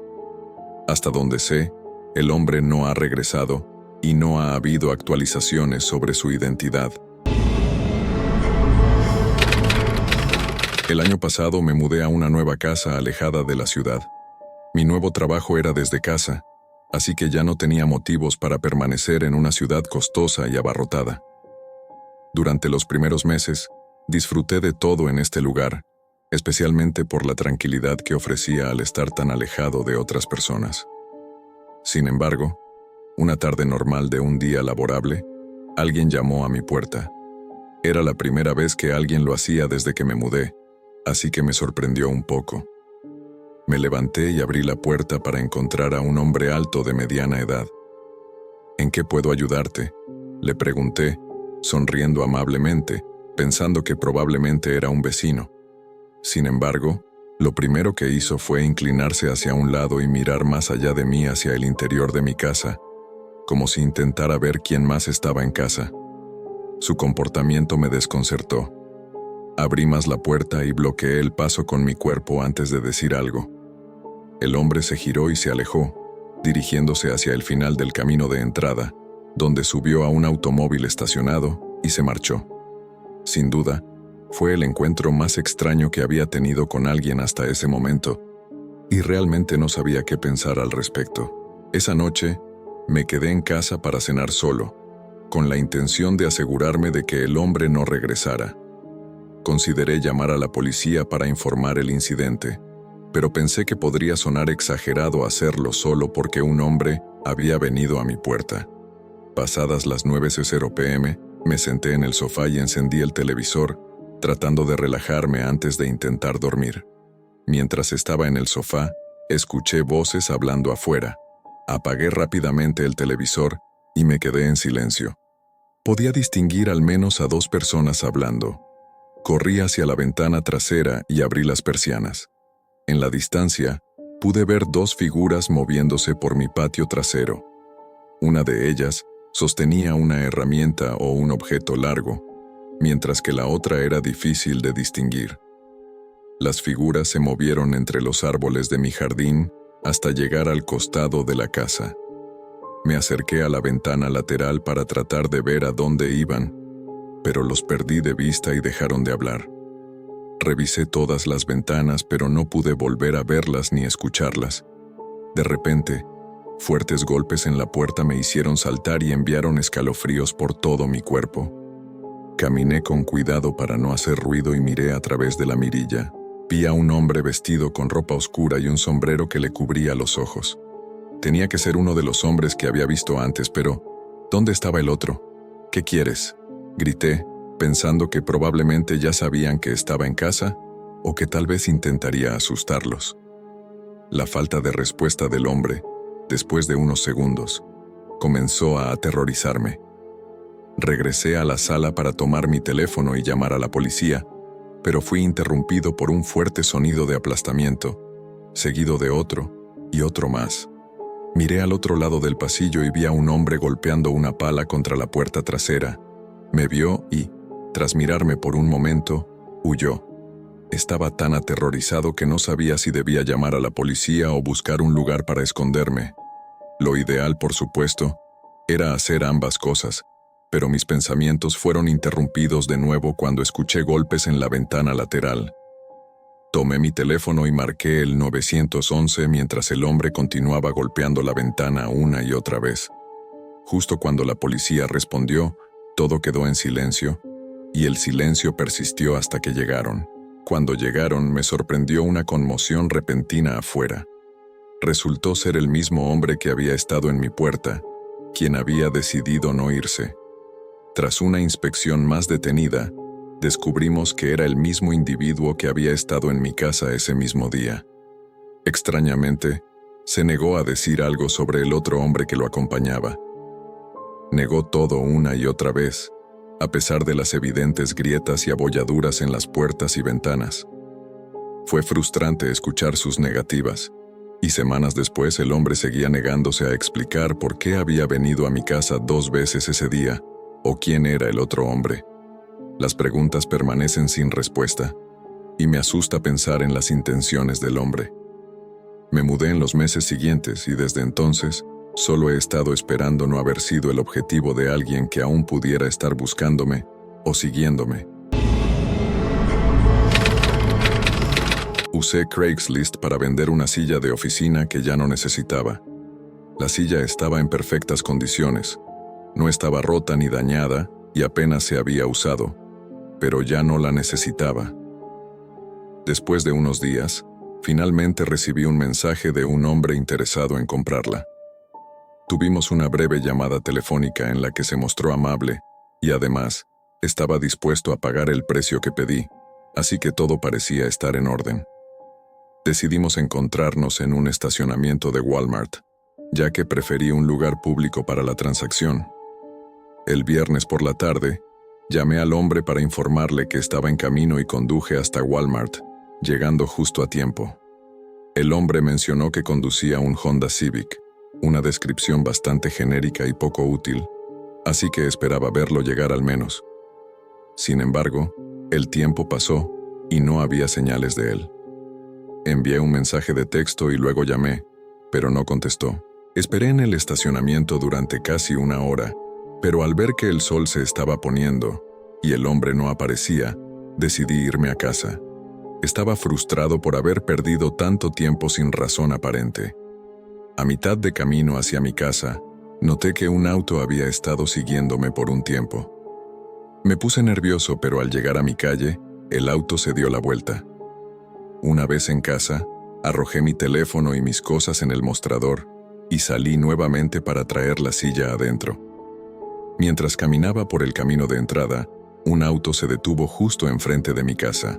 Hasta donde sé, el hombre no ha regresado y no ha habido actualizaciones sobre su identidad. El año pasado me mudé a una nueva casa alejada de la ciudad. Mi nuevo trabajo era desde casa, así que ya no tenía motivos para permanecer en una ciudad costosa y abarrotada. Durante los primeros meses, disfruté de todo en este lugar, especialmente por la tranquilidad que ofrecía al estar tan alejado de otras personas. Sin embargo, una tarde normal de un día laborable, alguien llamó a mi puerta. Era la primera vez que alguien lo hacía desde que me mudé, así que me sorprendió un poco. Me levanté y abrí la puerta para encontrar a un hombre alto de mediana edad. ¿En qué puedo ayudarte?, le pregunté, sonriendo amablemente, pensando que probablemente era un vecino. Sin embargo, lo primero que hizo fue inclinarse hacia un lado y mirar más allá de mí hacia el interior de mi casa, como si intentara ver quién más estaba en casa. Su comportamiento me desconcertó. Abrí más la puerta y bloqueé el paso con mi cuerpo antes de decir algo. El hombre se giró y se alejó, dirigiéndose hacia el final del camino de entrada, donde subió a un automóvil estacionado y se marchó. Sin duda, fue el encuentro más extraño que había tenido con alguien hasta ese momento, y realmente no sabía qué pensar al respecto. Esa noche, me quedé en casa para cenar solo, con la intención de asegurarme de que el hombre no regresara. Consideré llamar a la policía para informar el incidente, pero pensé que podría sonar exagerado hacerlo solo porque un hombre había venido a mi puerta. Pasadas las 9:00 p.m., me senté en el sofá y encendí el televisor, tratando de relajarme antes de intentar dormir. Mientras estaba en el sofá, escuché voces hablando afuera. Apagué rápidamente el televisor y me quedé en silencio. Podía distinguir al menos a 2 personas hablando. Corrí hacia la ventana trasera y abrí las persianas. En la distancia, pude ver 2 figuras moviéndose por mi patio trasero. Una de ellas sostenía una herramienta o un objeto largo, mientras que la otra era difícil de distinguir. Las figuras se movieron entre los árboles de mi jardín hasta llegar al costado de la casa. Me acerqué a la ventana lateral para tratar de ver a dónde iban, pero los perdí de vista y dejaron de hablar. Revisé todas las ventanas, pero no pude volver a verlas ni escucharlas. De repente, fuertes golpes en la puerta me hicieron saltar y enviaron escalofríos por todo mi cuerpo. Caminé con cuidado para no hacer ruido y miré a través de la mirilla. Vi a un hombre vestido con ropa oscura y un sombrero que le cubría los ojos. Tenía que ser uno de los hombres que había visto antes, pero ¿dónde estaba el otro? ¿Qué quieres?, grité, pensando que probablemente ya sabían que estaba en casa o que tal vez intentaría asustarlos. La falta de respuesta del hombre, después de unos segundos, comenzó a aterrorizarme. Regresé a la sala para tomar mi teléfono y llamar a la policía, pero fui interrumpido por un fuerte sonido de aplastamiento, seguido de otro y otro más. Miré al otro lado del pasillo y vi a un hombre golpeando una pala contra la puerta trasera. Me vio y, tras mirarme por un momento, huyó. Estaba tan aterrorizado que no sabía si debía llamar a la policía o buscar un lugar para esconderme. Lo ideal, por supuesto, era hacer ambas cosas, pero mis pensamientos fueron interrumpidos de nuevo cuando escuché golpes en la ventana lateral. Tomé mi teléfono y marqué el 911 mientras el hombre continuaba golpeando la ventana una y otra vez. Justo cuando la policía respondió, todo quedó en silencio, y el silencio persistió hasta que llegaron. Cuando llegaron, me sorprendió una conmoción repentina afuera. Resultó ser el mismo hombre que había estado en mi puerta, quien había decidido no irse. Tras una inspección más detenida, descubrimos que era el mismo individuo que había estado en mi casa ese mismo día. Extrañamente, se negó a decir algo sobre el otro hombre que lo acompañaba. Negó todo una y otra vez, a pesar de las evidentes grietas y abolladuras en las puertas y ventanas. Fue frustrante escuchar sus negativas, y semanas después el hombre seguía negándose a explicar por qué había venido a mi casa 2 veces ese día, o quién era el otro hombre. Las preguntas permanecen sin respuesta, y me asusta pensar en las intenciones del hombre. Me mudé en los meses siguientes y desde entonces solo he estado esperando no haber sido el objetivo de alguien que aún pudiera estar buscándome o siguiéndome. Usé Craigslist para vender una silla de oficina que ya no necesitaba. La silla estaba en perfectas condiciones. No estaba rota ni dañada y apenas se había usado, pero ya no la necesitaba. Después de unos días, finalmente recibí un mensaje de un hombre interesado en comprarla. Tuvimos una breve llamada telefónica en la que se mostró amable y además estaba dispuesto a pagar el precio que pedí, así que todo parecía estar en orden. Decidimos encontrarnos en un estacionamiento de Walmart, ya que preferí un lugar público para la transacción. El viernes por la tarde, llamé al hombre para informarle que estaba en camino y conduje hasta Walmart, llegando justo a tiempo. El hombre mencionó que conducía un Honda Civic, una descripción bastante genérica y poco útil, así que esperaba verlo llegar al menos. Sin embargo, el tiempo pasó y no había señales de él. Envié un mensaje de texto y luego llamé, pero no contestó. Esperé en el estacionamiento durante casi 1 hora, pero al ver que el sol se estaba poniendo y el hombre no aparecía, decidí irme a casa. Estaba frustrado por haber perdido tanto tiempo sin razón aparente. A mitad de camino hacia mi casa, noté que un auto había estado siguiéndome por un tiempo. Me puse nervioso, pero al llegar a mi calle, el auto se dio la vuelta. Una vez en casa, arrojé mi teléfono y mis cosas en el mostrador y salí nuevamente para traer la silla adentro. Mientras caminaba por el camino de entrada, un auto se detuvo justo enfrente de mi casa.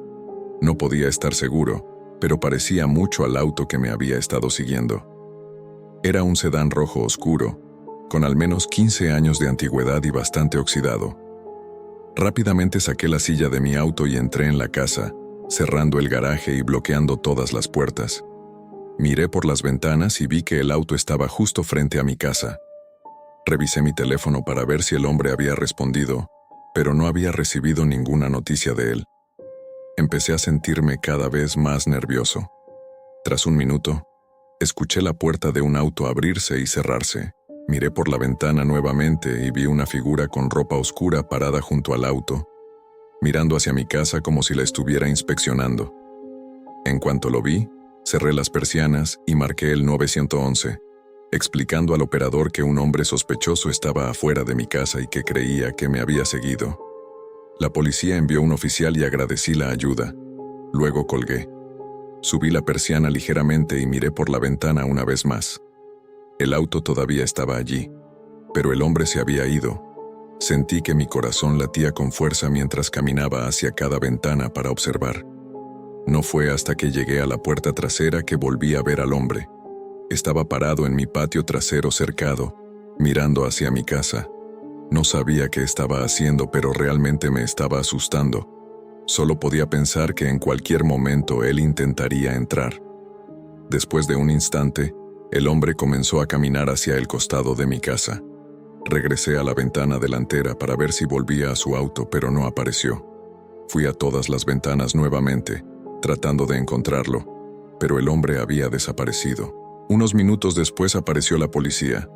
No podía estar seguro, pero parecía mucho al auto que me había estado siguiendo. Era un sedán rojo oscuro, con al menos 15 años de antigüedad y bastante oxidado. Rápidamente saqué la silla de mi auto y entré en la casa, cerrando el garaje y bloqueando todas las puertas. Miré por las ventanas y vi que el auto estaba justo frente a mi casa. Revisé mi teléfono para ver si el hombre había respondido, pero no había recibido ninguna noticia de él. Empecé a sentirme cada vez más nervioso. Tras un minuto, escuché la puerta de un auto abrirse y cerrarse. Miré por la ventana nuevamente y vi una figura con ropa oscura parada junto al auto, mirando hacia mi casa como si la estuviera inspeccionando. En cuanto lo vi, cerré las persianas y marqué el 911, explicando al operador que un hombre sospechoso estaba afuera de mi casa y que creía que me había seguido. La policía envió un oficial y agradecí la ayuda. Luego colgué. Subí la persiana ligeramente y miré por la ventana una vez más. El auto todavía estaba allí, pero el hombre se había ido. Sentí que mi corazón latía con fuerza mientras caminaba hacia cada ventana para observar. No fue hasta que llegué a la puerta trasera que volví a ver al hombre. Estaba parado en mi patio trasero cercado, mirando hacia mi casa. No sabía qué estaba haciendo, pero realmente me estaba asustando. Solo podía pensar que en cualquier momento él intentaría entrar. Después de un instante, el hombre comenzó a caminar hacia el costado de mi casa. Regresé a la ventana delantera para ver si volvía a su auto, pero no apareció. Fui a todas las ventanas nuevamente, tratando de encontrarlo, pero el hombre había desaparecido. Unos minutos después apareció la policía.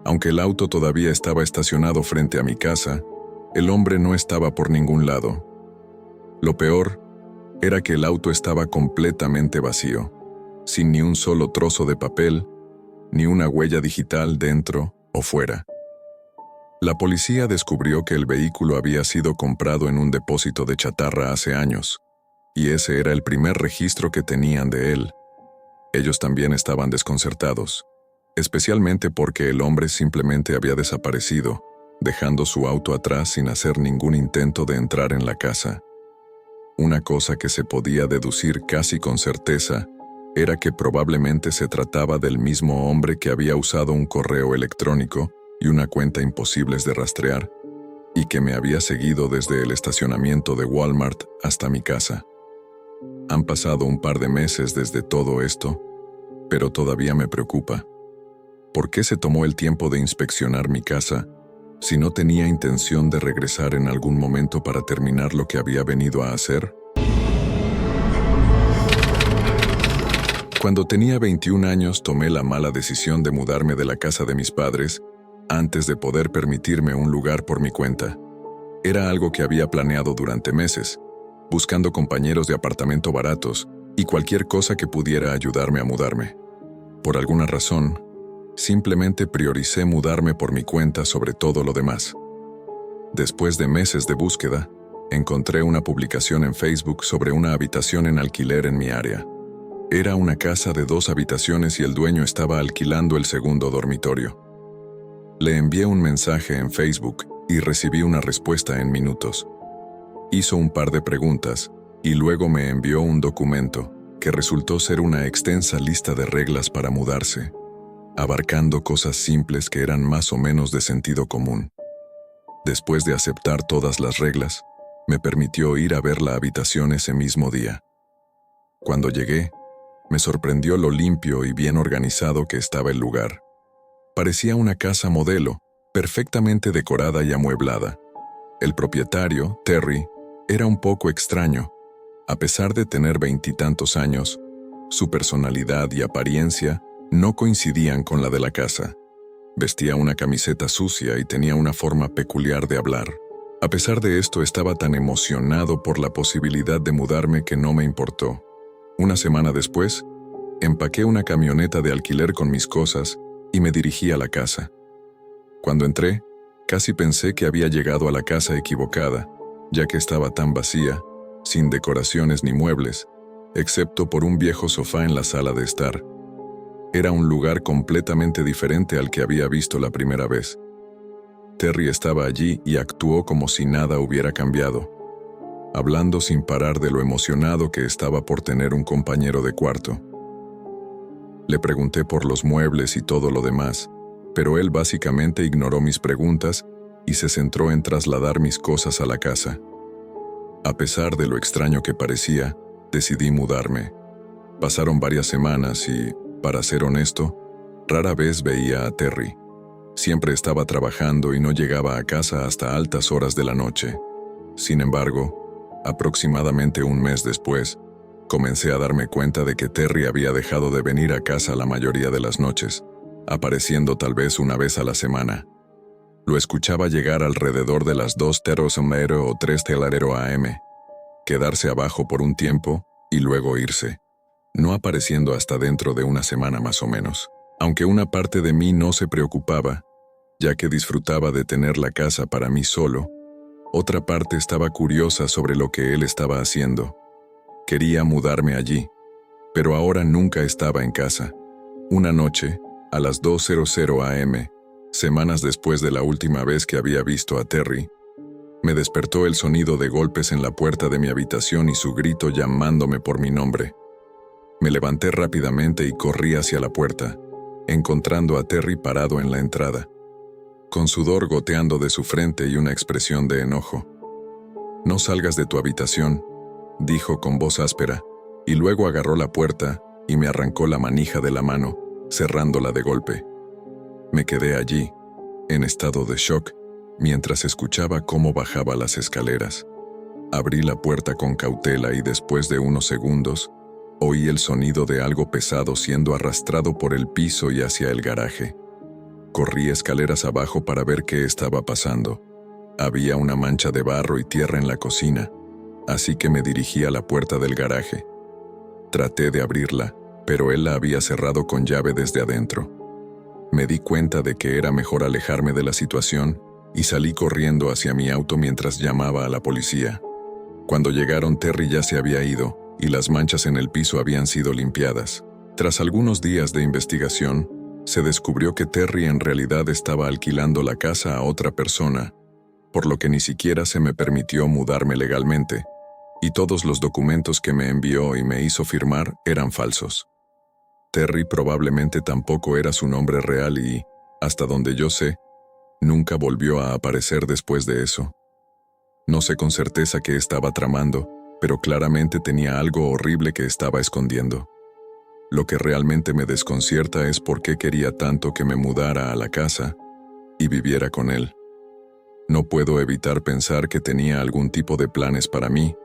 Aunque el auto todavía estaba estacionado frente a mi casa, el hombre no estaba por ningún lado. Lo peor era que el auto estaba completamente vacío, sin ni un solo trozo de papel, ni una huella digital dentro o fuera. La policía descubrió que el vehículo había sido comprado en un depósito de chatarra hace años, y ese era el primer registro que tenían de él. Ellos también estaban desconcertados, especialmente porque el hombre simplemente había desaparecido, dejando su auto atrás sin hacer ningún intento de entrar en la casa. Una cosa que se podía deducir casi con certeza era que probablemente se trataba del mismo hombre que había usado un correo electrónico y una cuenta imposibles de rastrear, y que me había seguido desde el estacionamiento de Walmart hasta mi casa. Han pasado un par de meses desde todo esto, pero todavía me preocupa. ¿Por qué se tomó el tiempo de inspeccionar mi casa si no tenía intención de regresar en algún momento para terminar lo que había venido a hacer? Cuando tenía 21 años tomé la mala decisión de mudarme de la casa de mis padres antes de poder permitirme un lugar por mi cuenta. Era algo que había planeado durante meses, buscando compañeros de apartamento baratos y cualquier cosa que pudiera ayudarme a mudarme. Por alguna razón, simplemente prioricé mudarme por mi cuenta sobre todo lo demás. Después de meses de búsqueda, encontré una publicación en Facebook sobre una habitación en alquiler en mi área. Era una casa de 2 habitaciones y el dueño estaba alquilando el segundo dormitorio. Le envié un mensaje en Facebook y recibí una respuesta en minutos. Hizo un par de preguntas y luego me envió un documento que resultó ser una extensa lista de reglas para mudarse, abarcando cosas simples que eran más o menos de sentido común. Después de aceptar todas las reglas, me permitió ir a ver la habitación ese mismo día. Cuando llegué, me sorprendió lo limpio y bien organizado que estaba el lugar. Parecía una casa modelo, perfectamente decorada y amueblada. El propietario, Terry, era un poco extraño. A pesar de tener 20 y tantos años, su personalidad y apariencia no coincidían con la de la casa. Vestía una camiseta sucia y tenía una forma peculiar de hablar. A pesar de esto, estaba tan emocionado por la posibilidad de mudarme que no me importó. Una semana después, empaqué una camioneta de alquiler con mis cosas y me dirigí a la casa. Cuando entré, casi pensé que había llegado a la casa equivocada, ya que estaba tan vacía, sin decoraciones ni muebles, excepto por un viejo sofá en la sala de estar. Era un lugar completamente diferente al que había visto la primera vez. Terry estaba allí y actuó como si nada hubiera cambiado, hablando sin parar de lo emocionado que estaba por tener un compañero de cuarto. Le pregunté por los muebles y todo lo demás, pero él básicamente ignoró mis preguntas y se centró en trasladar mis cosas a la casa. A pesar de lo extraño que parecía, decidí mudarme. Pasaron varias semanas y, para ser honesto, rara vez veía a Terry. Siempre estaba trabajando y no llegaba a casa hasta altas horas de la noche. Sin embargo, aproximadamente un mes después, comencé a darme cuenta de que Terry había dejado de venir a casa la mayoría de las noches, apareciendo tal vez una vez a la semana. Lo escuchaba llegar alrededor de las 2:00 o 3:00 am, quedarse abajo por un tiempo y luego irse, no apareciendo hasta dentro de una semana más o menos. Aunque una parte de mí no se preocupaba, ya que disfrutaba de tener la casa para mí solo, otra parte estaba curiosa sobre lo que él estaba haciendo. Quería mudarme allí. Pero ahora nunca estaba en casa. Una noche, a las 2:00 am, semanas después de la última vez que había visto a Terry, me despertó el sonido de golpes en la puerta de mi habitación y su grito llamándome por mi nombre. Me levanté rápidamente y corrí hacia la puerta, encontrando a Terry parado en la entrada, con sudor goteando de su frente y una expresión de enojo. «No salgas de tu habitación», dijo con voz áspera, y luego agarró la puerta y me arrancó la manija de la mano, cerrándola de golpe. Me quedé allí, en estado de shock, mientras escuchaba cómo bajaba las escaleras. Abrí la puerta con cautela y después de unos segundos, oí el sonido de algo pesado siendo arrastrado por el piso y hacia el garaje. Corrí escaleras abajo para ver qué estaba pasando. Había una mancha de barro y tierra en la cocina, así que me dirigí a la puerta del garaje. Traté de abrirla, pero él la había cerrado con llave desde adentro. Me di cuenta de que era mejor alejarme de la situación y salí corriendo hacia mi auto mientras llamaba a la policía. Cuando llegaron, Terry ya se había ido y las manchas en el piso habían sido limpiadas. Tras algunos días de investigación, se descubrió que Terry en realidad estaba alquilando la casa a otra persona, por lo que ni siquiera se me permitió mudarme legalmente, y todos los documentos que me envió y me hizo firmar eran falsos. Terry probablemente tampoco era su nombre real y, hasta donde yo sé, nunca volvió a aparecer después de eso. No sé con certeza qué estaba tramando, pero claramente tenía algo horrible que estaba escondiendo. Lo que realmente me desconcierta es por qué quería tanto que me mudara a la casa y viviera con él. No puedo evitar pensar que tenía algún tipo de planes para mí,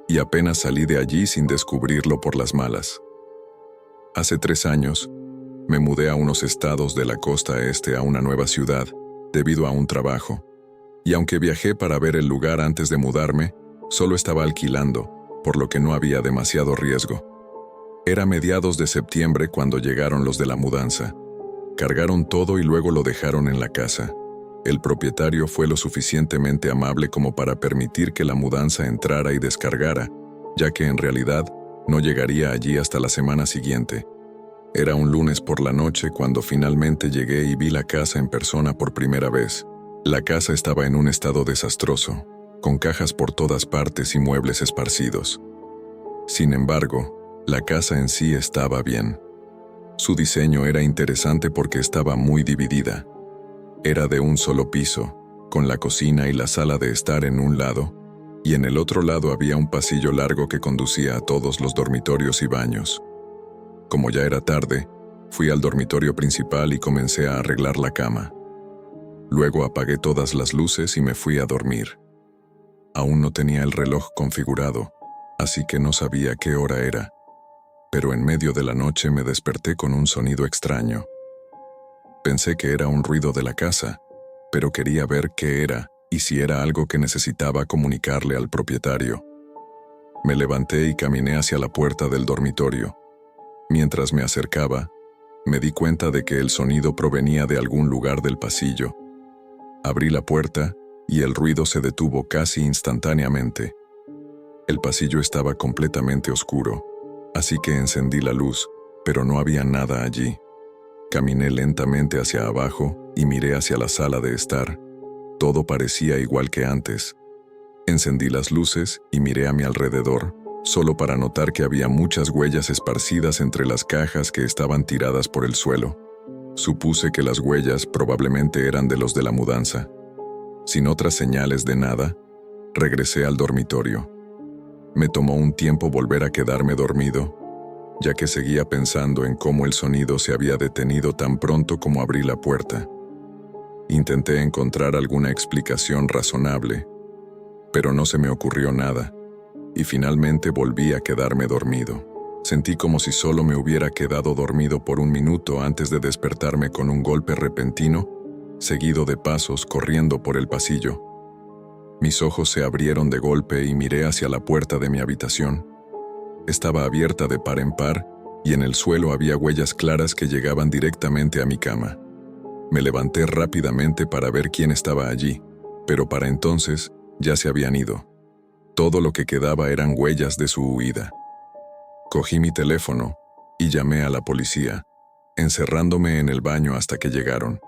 y apenas salí de allí sin descubrirlo por las malas. Hace 3 años, me mudé a unos estados de la costa este a una nueva ciudad, debido a un trabajo, y aunque viajé para ver el lugar antes de mudarme, solo estaba alquilando, por lo que no había demasiado riesgo. Era mediados de septiembre cuando llegaron los de la mudanza. Cargaron todo y luego lo dejaron en la casa. El propietario fue lo suficientemente amable como para permitir que la mudanza entrara y descargara, ya que en realidad no llegaría allí hasta la semana siguiente. Era un lunes por la noche cuando finalmente llegué y vi la casa en persona por primera vez. La casa estaba en un estado desastroso, con cajas por todas partes y muebles esparcidos. Sin embargo, la casa en sí estaba bien. Su diseño era interesante porque estaba muy dividida. Era de un solo piso, con la cocina y la sala de estar en un lado, y en el otro lado había un pasillo largo que conducía a todos los dormitorios y baños. Como ya era tarde, fui al dormitorio principal y comencé a arreglar la cama. Luego apagué todas las luces y me fui a dormir. Aún no tenía el reloj configurado, así que no sabía qué hora era, pero en medio de la noche me desperté con un sonido extraño. Pensé que era un ruido de la casa, pero quería ver qué era y si era algo que necesitaba comunicarle al propietario. Me levanté y caminé hacia la puerta del dormitorio. Mientras me acercaba, me di cuenta de que el sonido provenía de algún lugar del pasillo. Abrí la puerta y el ruido se detuvo casi instantáneamente. El pasillo estaba completamente oscuro, así que encendí la luz, pero no había nada allí. Caminé lentamente hacia abajo y miré hacia la sala de estar. Todo parecía igual que antes. Encendí las luces y miré a mi alrededor, solo para notar que había muchas huellas esparcidas entre las cajas que estaban tiradas por el suelo. Supuse que las huellas probablemente eran de los de la mudanza. Sin otras señales de nada, regresé al dormitorio. Me tomó un tiempo volver a quedarme dormido, ya que seguía pensando en cómo el sonido se había detenido tan pronto como abrí la puerta. Intenté encontrar alguna explicación razonable, pero no se me ocurrió nada, y finalmente volví a quedarme dormido. Sentí como si solo me hubiera quedado dormido por un minuto antes de despertarme con un golpe repentino, seguido de pasos corriendo por el pasillo. Mis ojos se abrieron de golpe y miré hacia la puerta de mi habitación. Estaba abierta de par en par y en el suelo había huellas claras que llegaban directamente a mi cama. Me levanté rápidamente para ver quién estaba allí, pero para entonces ya se habían ido. Todo lo que quedaba eran huellas de su huida. Cogí mi teléfono y llamé a la policía, encerrándome en el baño hasta que llegaron.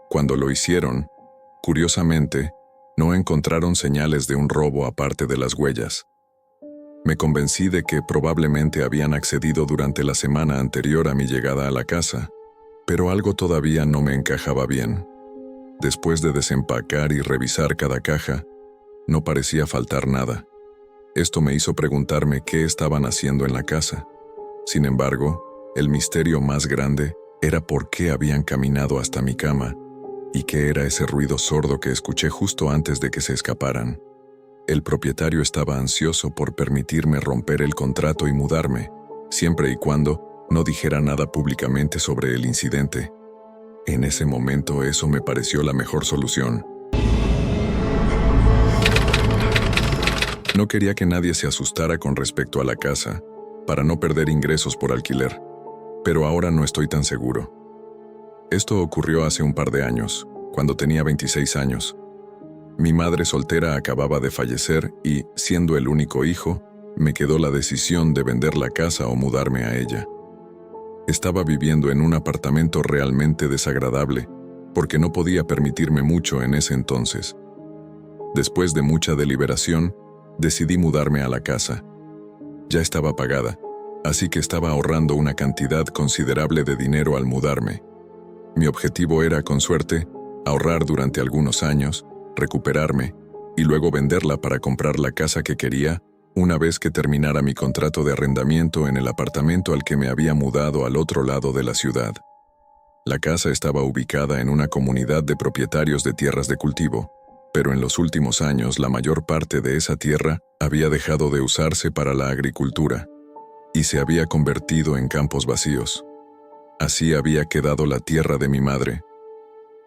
Cuando lo hicieron, curiosamente, no encontraron señales de un robo aparte de las huellas. Me convencí de que probablemente habían accedido durante la semana anterior a mi llegada a la casa, pero algo todavía no me encajaba bien. Después de desempacar y revisar cada caja, no parecía faltar nada. Esto me hizo preguntarme qué estaban haciendo en la casa. Sin embargo, el misterio más grande era por qué habían caminado hasta mi cama y qué era ese ruido sordo que escuché justo antes de que se escaparan. El propietario estaba ansioso por permitirme romper el contrato y mudarme, siempre y cuando no dijera nada públicamente sobre el incidente. En ese momento eso me pareció la mejor solución. No quería que nadie se asustara con respecto a la casa, para no perder ingresos por alquiler, pero ahora no estoy tan seguro. Esto ocurrió hace un par de años, cuando tenía 26 años. Mi madre soltera acababa de fallecer y, siendo el único hijo, me quedó la decisión de vender la casa o mudarme a ella. Estaba viviendo en un apartamento realmente desagradable, porque no podía permitirme mucho en ese entonces. Después de mucha deliberación, decidí mudarme a la casa. Ya estaba pagada, así que estaba ahorrando una cantidad considerable de dinero al mudarme. Mi objetivo era, con suerte, ahorrar durante algunos años, recuperarme y luego venderla para comprar la casa que quería una vez que terminara mi contrato de arrendamiento en el apartamento al que me había mudado al otro lado de la ciudad. La casa estaba ubicada en una comunidad de propietarios de tierras de cultivo, pero en los últimos años la mayor parte de esa tierra había dejado de usarse para la agricultura y se había convertido en campos vacíos. Así había quedado la tierra de mi madre,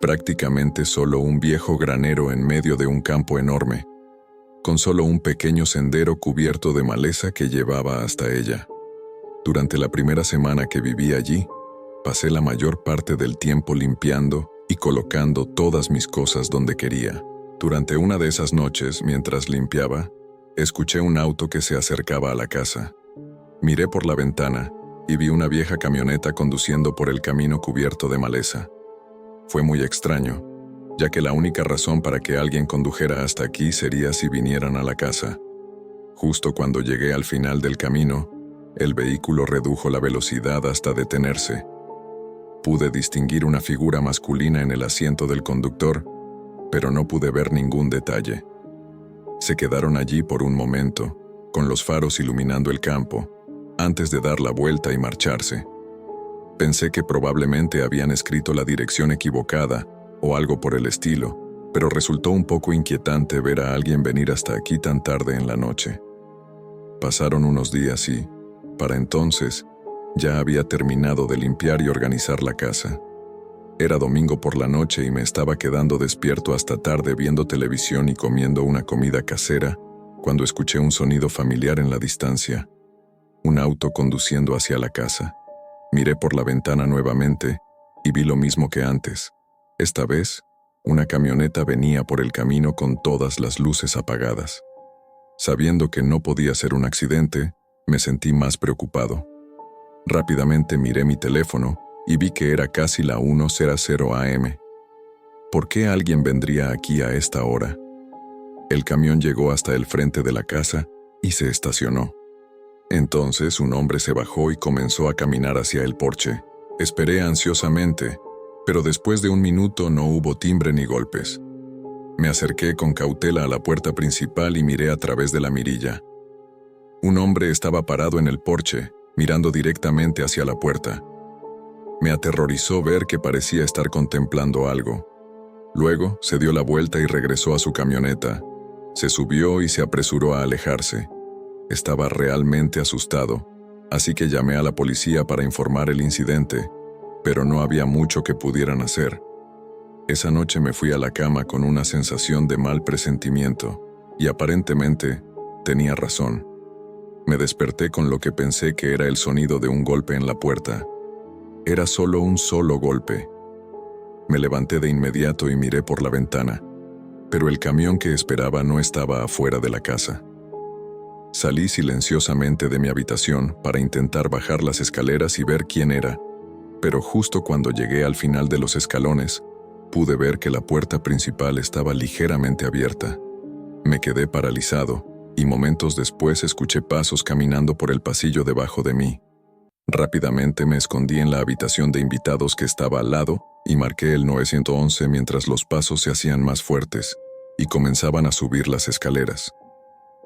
prácticamente solo un viejo granero en medio de un campo enorme, con solo un pequeño sendero cubierto de maleza que llevaba hasta ella. Durante la primera semana que viví allí, pasé la mayor parte del tiempo limpiando y colocando todas mis cosas donde quería. Durante una de esas noches, mientras limpiaba, escuché un auto que se acercaba a la casa. Miré por la ventana y vi una vieja camioneta conduciendo por el camino cubierto de maleza. Fue muy extraño, ya que la única razón para que alguien condujera hasta aquí sería si vinieran a la casa. Justo cuando llegué al final del camino, el vehículo redujo la velocidad hasta detenerse. Pude distinguir una figura masculina en el asiento del conductor, pero no pude ver ningún detalle. Se quedaron allí por un momento, con los faros iluminando el campo, antes de dar la vuelta y marcharse. Pensé que probablemente habían escrito la dirección equivocada o algo por el estilo, pero resultó un poco inquietante ver a alguien venir hasta aquí tan tarde en la noche. Pasaron unos días y, para entonces, ya había terminado de limpiar y organizar la casa. Era domingo por la noche y me estaba quedando despierto hasta tarde viendo televisión y comiendo una comida casera, cuando escuché un sonido familiar en la distancia. Un auto conduciendo hacia la casa. Miré por la ventana nuevamente y vi lo mismo que antes. Esta vez, una camioneta venía por el camino con todas las luces apagadas. Sabiendo que no podía ser un accidente, me sentí más preocupado. Rápidamente miré mi teléfono y vi que era casi la 1:00 a.m. ¿Por qué alguien vendría aquí a esta hora? El camión llegó hasta el frente de la casa y se estacionó. Entonces un hombre se bajó y comenzó a caminar hacia el porche. Esperé ansiosamente, pero después de un minuto no hubo timbre ni golpes. Me acerqué con cautela a la puerta principal y miré a través de la mirilla. Un hombre estaba parado en el porche, mirando directamente hacia la puerta. Me aterrorizó ver que parecía estar contemplando algo. Luego se dio la vuelta y regresó a su camioneta. Se subió y se apresuró a alejarse. Estaba realmente asustado, así que llamé a la policía para informar el incidente, pero no había mucho que pudieran hacer. Esa noche me fui a la cama con una sensación de mal presentimiento, y aparentemente tenía razón. Me desperté con lo que pensé que era el sonido de un golpe en la puerta. Era solo un solo golpe. Me levanté de inmediato y miré por la ventana, pero el camión que esperaba no estaba afuera de la casa. Salí silenciosamente de mi habitación para intentar bajar las escaleras y ver quién era, pero justo cuando llegué al final de los escalones, pude ver que la puerta principal estaba ligeramente abierta. Me quedé paralizado y momentos después escuché pasos caminando por el pasillo debajo de mí. Rápidamente me escondí en la habitación de invitados que estaba al lado y marqué el 911 mientras los pasos se hacían más fuertes y comenzaban a subir las escaleras.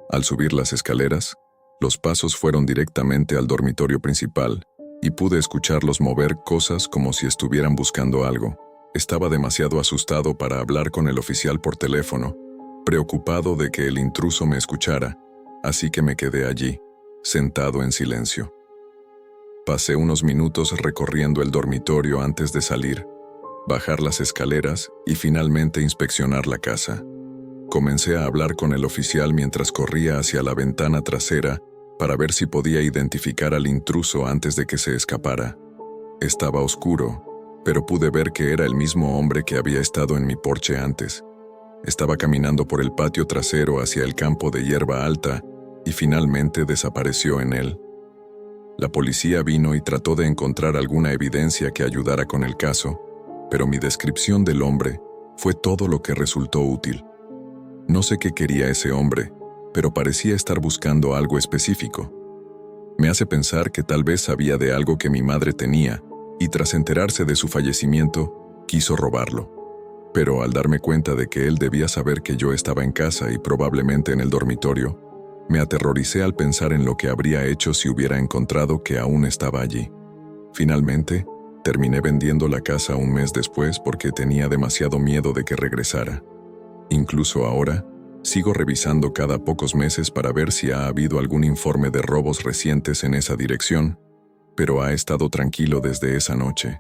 Al subir las escaleras, los pasos fueron directamente al dormitorio principal y pude escucharlos mover cosas como si estuvieran buscando algo. Estaba demasiado asustado para hablar con el oficial por teléfono, preocupado de que el intruso me escuchara, así que me quedé allí, sentado en silencio. Pasé unos minutos recorriendo el dormitorio antes de salir, bajar las escaleras y finalmente inspeccionar la casa. Comencé a hablar con el oficial mientras corría hacia la ventana trasera para ver si podía identificar al intruso antes de que se escapara. Estaba oscuro, pero pude ver que era el mismo hombre que había estado en mi porche antes. Estaba caminando por el patio trasero hacia el campo de hierba alta y finalmente desapareció en él. La policía vino y trató de encontrar alguna evidencia que ayudara con el caso, pero mi descripción del hombre fue todo lo que resultó útil. No sé qué quería ese hombre, pero parecía estar buscando algo específico. Me hace pensar que tal vez sabía de algo que mi madre tenía y tras enterarse de su fallecimiento, quiso robarlo. Pero al darme cuenta de que él debía saber que yo estaba en casa y probablemente en el dormitorio, me aterroricé al pensar en lo que habría hecho si hubiera encontrado que aún estaba allí. Finalmente, terminé vendiendo la casa un mes después porque tenía demasiado miedo de que regresara. Incluso ahora, sigo revisando cada pocos meses para ver si ha habido algún informe de robos recientes en esa dirección, pero ha estado tranquilo desde esa noche.